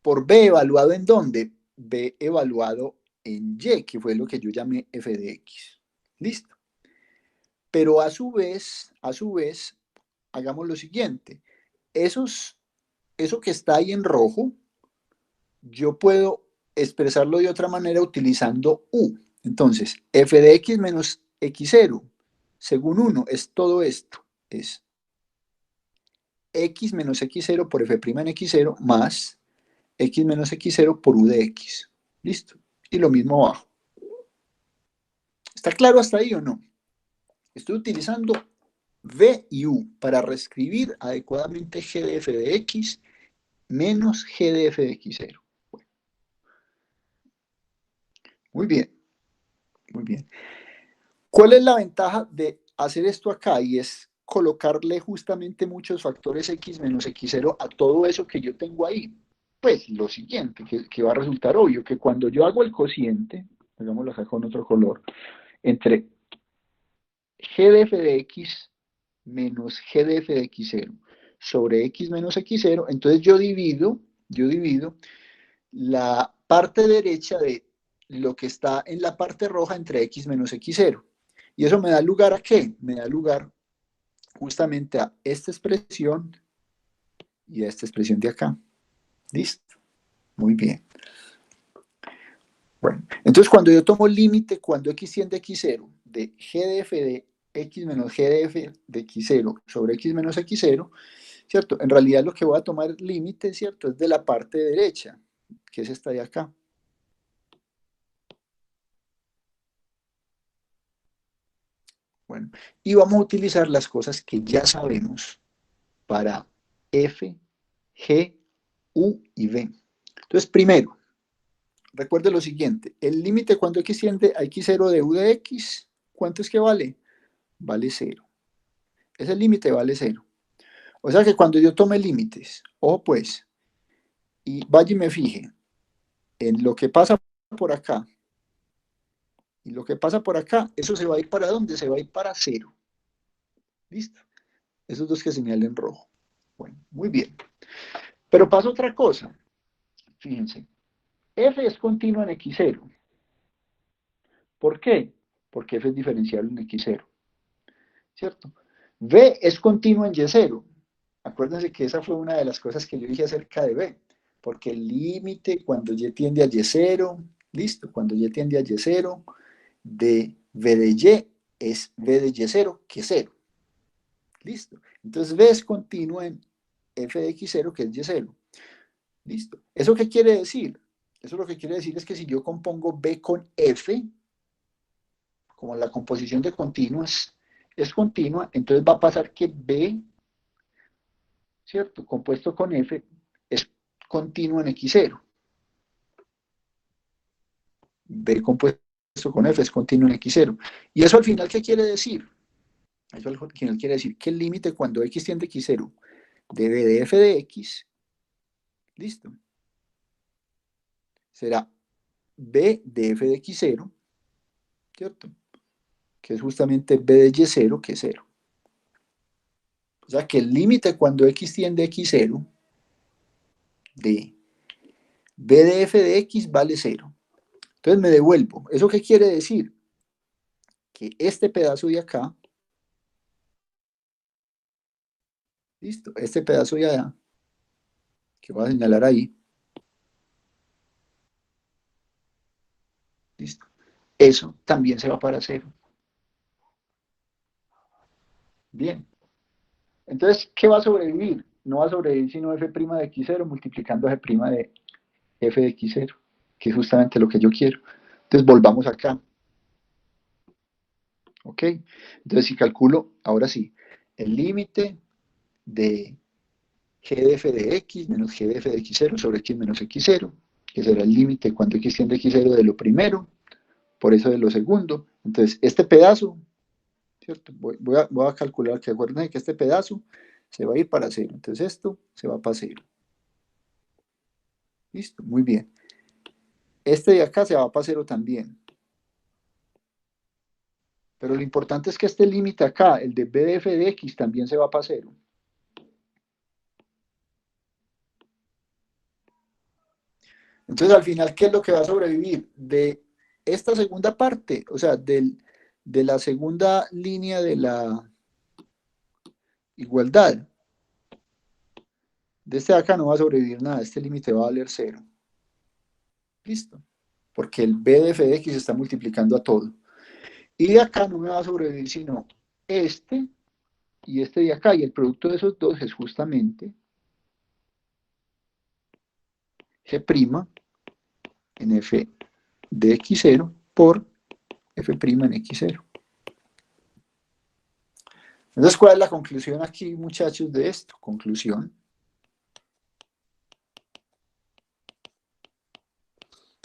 por b evaluado en dónde? B evaluado en y, que fue lo que yo llamé f de x. ¿Listo? Pero a su vez, hagamos lo siguiente. Eso que está ahí en rojo, yo puedo expresarlo de otra manera utilizando u. Entonces, f de x menos x0, según 1, es todo esto. Es x menos x0 por f' en x0 más x menos x0 por u de x. ¿Listo? Y lo mismo abajo. ¿Está claro hasta ahí o no? Estoy utilizando v y u para reescribir adecuadamente g de f de x menos g de f de x0. Bueno, muy bien, muy bien. ¿Cuál es la ventaja de hacer esto acá? Y es colocarle justamente muchos factores x menos x0 a todo eso que yo tengo ahí. Pues lo siguiente, que va a resultar obvio, que cuando yo hago el cociente, hagámoslo acá con otro color, entre g de f de x menos g de f de x0 sobre x menos x0, entonces yo divido la parte derecha de lo que está en la parte roja entre x menos x0. ¿Y eso me da lugar a qué? Me da lugar justamente a esta expresión y a esta expresión de acá. ¿Listo? Muy bien. Bueno, entonces cuando yo tomo límite, cuando x tiende a x0, de g de f de x menos g de f de x0 sobre x menos x0, ¿cierto? En realidad lo que voy a tomar límite, ¿cierto? Es de la parte derecha, que es esta de acá. Bueno, y vamos a utilizar las cosas que ya sabemos para f, g, u y v. Entonces, primero, recuerde lo siguiente, el límite cuando x tiende a x0 de u de x, ¿cuánto es que vale? Vale 0. Ese límite vale 0. O sea que cuando yo tome límites, ojo pues, y vaya y me fije en lo que pasa por acá y lo que pasa por acá, eso se va a ir para ¿dónde? Se va a ir para 0. ¿Listo? Esos dos que señalen en rojo. Bueno, muy bien. Pero pasa otra cosa. Fíjense, f es continua en x0. ¿Por qué? Porque f es diferenciable en x0. ¿Cierto? V es continua en y0. Acuérdense que esa fue una de las cosas que yo dije acerca de V. Porque el límite cuando y tiende a y0, listo, cuando y tiende a y0, de v de y es v de y0, que es 0. Listo. Entonces V es continua en f de x0, que es y0. Listo. ¿Eso qué quiere decir? Eso lo que quiere decir es que si yo compongo B con F, como la composición de continuas es continua, entonces va a pasar que B, ¿cierto? Compuesto con F es continuo en X0. B compuesto con F es continuo en X0. ¿Y eso al final qué quiere decir? Eso al final quiere decir que el límite cuando X tiende a X0 de B de F de X, listo, será B de F de X0, ¿cierto? Que es justamente B de Y0, que es 0. O sea que el límite cuando x tiende a x0 de b de f de x vale 0. Entonces me devuelvo. ¿Eso qué quiere decir? Que este pedazo de acá, listo, este pedazo de allá, que voy a señalar ahí, listo, eso también se va para 0. Bien. Entonces, ¿qué va a sobrevivir? No va a sobrevivir sino f' de x0 multiplicando f' de f de x0, que es justamente lo que yo quiero. Entonces volvamos acá. ¿Ok? Entonces si calculo, ahora sí, el límite de g de f de x menos g de f de x0 sobre x menos x0, que será el límite cuando x tiende a x0 de lo primero, por eso de lo segundo. Entonces, este pedazo, ¿cierto? Voy a calcular que acuérdense que este pedazo se va a ir para 0. Entonces, esto se va para 0. Listo, muy bien. Este de acá se va para 0 también. Pero lo importante es que este límite acá, el de b de f de x, también se va para 0. Entonces, al final, ¿qué es lo que va a sobrevivir? De esta segunda parte, o sea, de la segunda línea de la igualdad. De este de acá no va a sobrevivir nada, este límite va a valer 0. Listo. Porque el b de f de x está multiplicando a todo. Y de acá no me va a sobrevivir sino este y este de acá. Y el producto de esos dos es justamente g' en f de x0 por f' en x0. Entonces, ¿cuál es la conclusión aquí, muchachos, de esto? Conclusión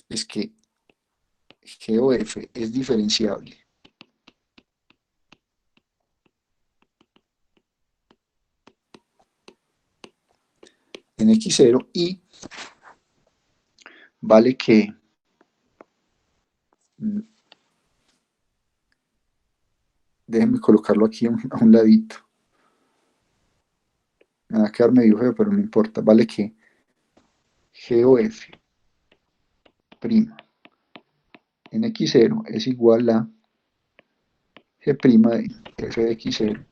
es que g o f es diferenciable en x0 y vale que déjenme colocarlo aquí a un ladito. Me va a quedar medio feo, pero no importa. Vale que g o f' en x0 es igual a g' de f de x0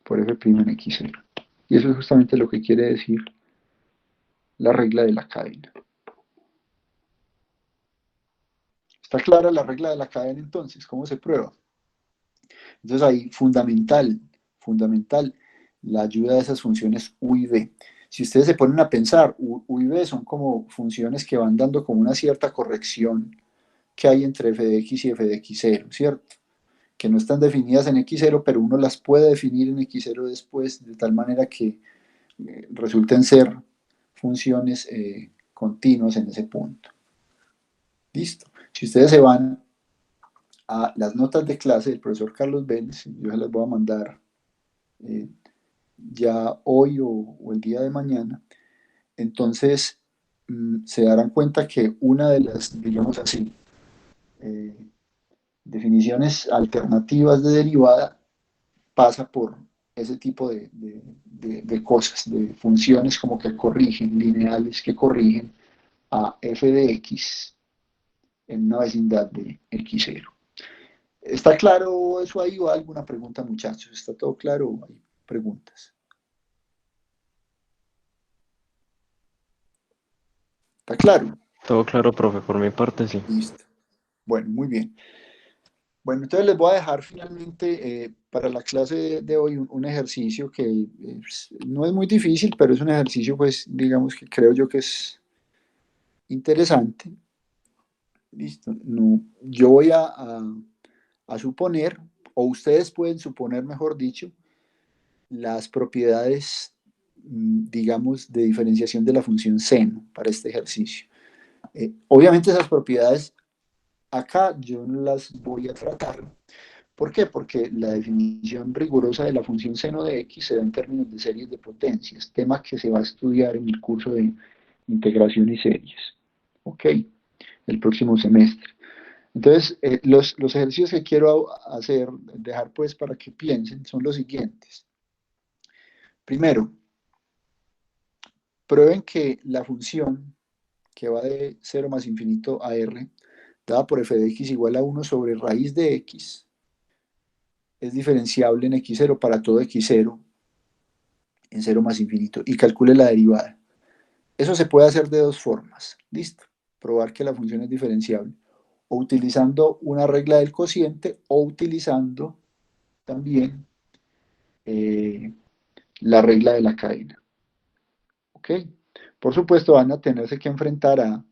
por f' en x0. Y eso es justamente lo que quiere decir la regla de la cadena. ¿Está clara la regla de la cadena entonces? ¿Cómo se prueba? Entonces ahí, fundamental, la ayuda de esas funciones u y b. Si ustedes se ponen a pensar, u y b son como funciones que van dando como una cierta corrección que hay entre f de x y f de x0, ¿cierto? Que no están definidas en x0, pero uno las puede definir en x0 después, de tal manera que resulten ser funciones continuas en ese punto. Listo. Si ustedes se van a las notas de clase del profesor Carlos Vélez, yo se las voy a mandar ya hoy o el día de mañana, entonces se darán cuenta que una de las, digamos así, definiciones alternativas de derivada pasa por ese tipo de cosas, de funciones como que corrigen, lineales que corrigen a f de x en una vecindad de x0. ¿Está claro eso ahí o alguna pregunta, muchachos? ¿Está todo claro o hay preguntas? ¿Está claro? Todo claro, profe, por mi parte sí. Listo. Bueno, muy bien. Bueno, entonces les voy a dejar finalmente para la clase de hoy un ejercicio que no es muy difícil, pero es un ejercicio, pues, digamos que creo yo que es interesante. Listo. No, yo voy a suponer, o ustedes pueden suponer, mejor dicho, las propiedades, digamos, de diferenciación de la función seno para este ejercicio. Obviamente esas propiedades acá yo no las voy a tratar. ¿Por qué? Porque la definición rigurosa de la función seno de x se da en términos de series de potencias, tema que se va a estudiar en el curso de integración y series. ¿Ok? El próximo semestre. Entonces, los ejercicios que quiero hacer, dejar pues para que piensen, son los siguientes. Primero, prueben que la función que va de 0 más infinito a r, dada por f de x igual a 1 sobre raíz de x, es diferenciable en x0 para todo x0 en 0 más infinito y calcule la derivada. Eso se puede hacer de dos formas. Listo. Probar que la función es diferenciable. O utilizando una regla del cociente o utilizando también la regla de la cadena. ¿Ok? Por supuesto van a tenerse que enfrentar a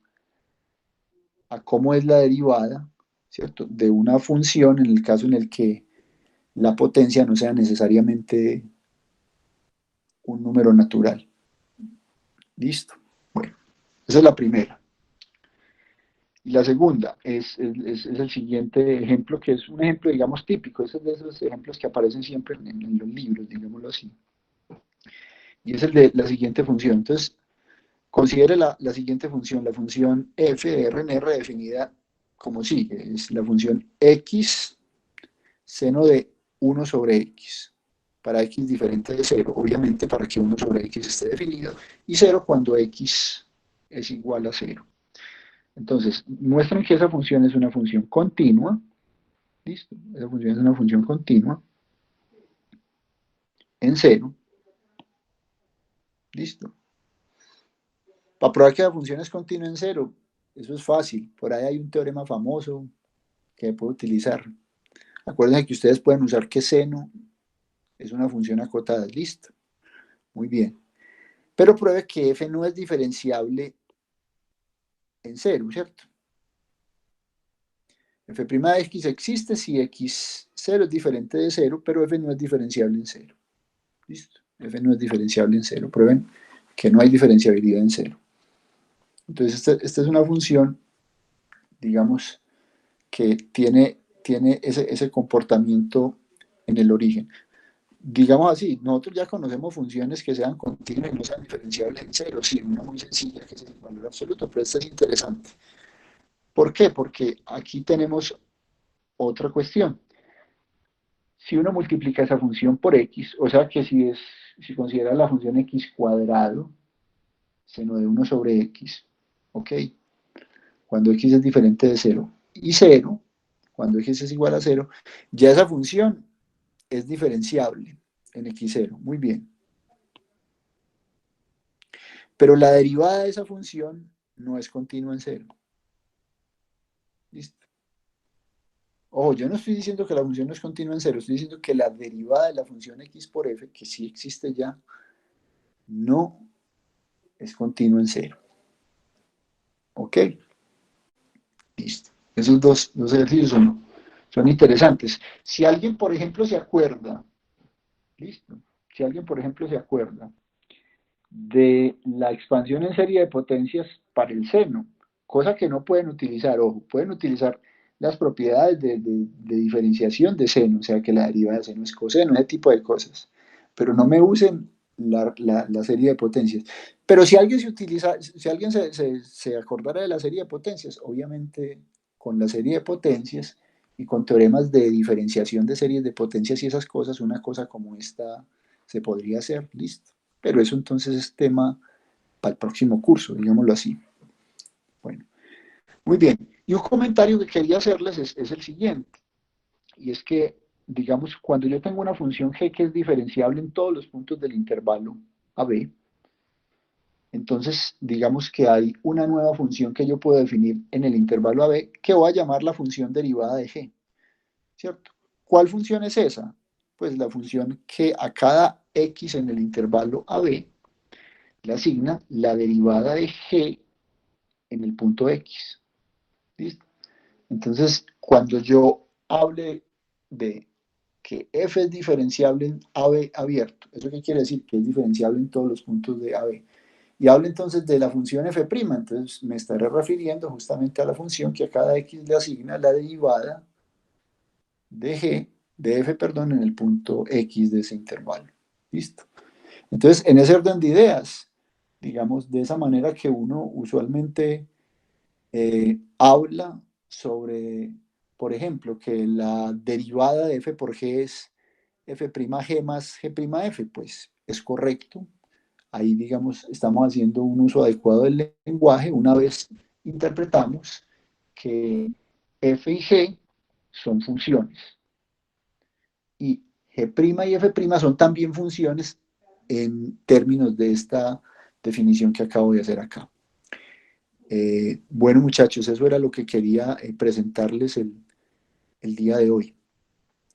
cómo es la derivada, ¿cierto? De una función en el caso en el que la potencia no sea necesariamente un número natural. Listo. Bueno, esa es la primera. Y la segunda es el siguiente ejemplo, que es un ejemplo, digamos, típico. Ese es de esos ejemplos que aparecen siempre en los libros, digámoslo así. Y es el de la siguiente función. Entonces, considere la siguiente función, la función f de RNR definida como sigue. Es la función x seno de 1 sobre x, para x diferente de 0, obviamente para que 1 sobre x esté definido, y 0 cuando x es igual a 0. Entonces, muestran que esa función es una función continua, ¿listo? Esa función es una función continua en 0, ¿listo? Para probar que la función es continua en 0, eso es fácil, por ahí hay un teorema famoso que puedo utilizar. Acuérdense que ustedes pueden usar que seno es una función acotada, listo, muy bien. Pero pruebe que f no es diferenciable en 0, ¿cierto? F' de x existe si x0 es diferente de 0, pero f no es diferenciable en 0. ¿Listo? F no es diferenciable en 0. Prueben que no hay diferenciabilidad en 0. Entonces, esta es una función, digamos, que tiene ese comportamiento en el origen. Digamos así, nosotros ya conocemos funciones que sean continuas y no sean diferenciables en 0. Sí, una muy sencilla que es el valor absoluto, pero esta es interesante. ¿Por qué? Porque aquí tenemos otra cuestión. Si uno multiplica esa función por x, o sea que si considera la función x cuadrado, seno de 1 sobre x, ¿ok? Cuando x es diferente de 0, y 0, cuando x es igual a 0, ya esa función es diferenciable en x0, muy bien. Pero la derivada de esa función no es continua en 0. ¿Listo? Ojo, yo no estoy diciendo que la función no es continua en 0, estoy diciendo que la derivada de la función x por f, que sí existe ya, no es continua en 0. ¿Ok? Listo. Esos dos ejercicios son interesantes. Si alguien, por ejemplo, se acuerda, listo, si alguien, por ejemplo, se acuerda de la expansión en serie de potencias para el seno, cosa que no pueden utilizar, ojo, pueden utilizar las propiedades de diferenciación de seno, o sea que la derivada de seno es coseno, ese tipo de cosas, pero no me usen la serie de potencias. Pero si alguien se acordara de la serie de potencias, obviamente con la serie de potencias y con teoremas de diferenciación de series de potencias y esas cosas, una cosa como esta se podría hacer, listo. Pero eso entonces es tema para el próximo curso, digámoslo así. Bueno, muy bien. Y un comentario que quería hacerles es el siguiente, y es que, digamos, cuando yo tengo una función g que es diferenciable en todos los puntos del intervalo AB, entonces digamos que hay una nueva función que yo puedo definir en el intervalo AB que voy a llamar la función derivada de g, ¿cierto? ¿Cuál función es esa? Pues la función que a cada x en el intervalo AB le asigna la derivada de g en el punto x. ¿Listo? Entonces, cuando yo hable de que f es diferenciable en AB abierto, ¿eso qué quiere decir? Que es diferenciable en todos los puntos de AB. Y hablo entonces de la función f', entonces me estaré refiriendo justamente a la función que a cada x le asigna la derivada de g, de f, perdón, en el punto x de ese intervalo. ¿Listo? Entonces, en ese orden de ideas, digamos, de esa manera que uno usualmente habla sobre, por ejemplo, que la derivada de f por g es f'g más g'f, pues es correcto. Ahí, digamos, estamos haciendo un uso adecuado del lenguaje una vez interpretamos que f y g son funciones y g' y f' son también funciones en términos de esta definición que acabo de hacer acá. Bueno, muchachos, eso era lo que quería presentarles el día de hoy.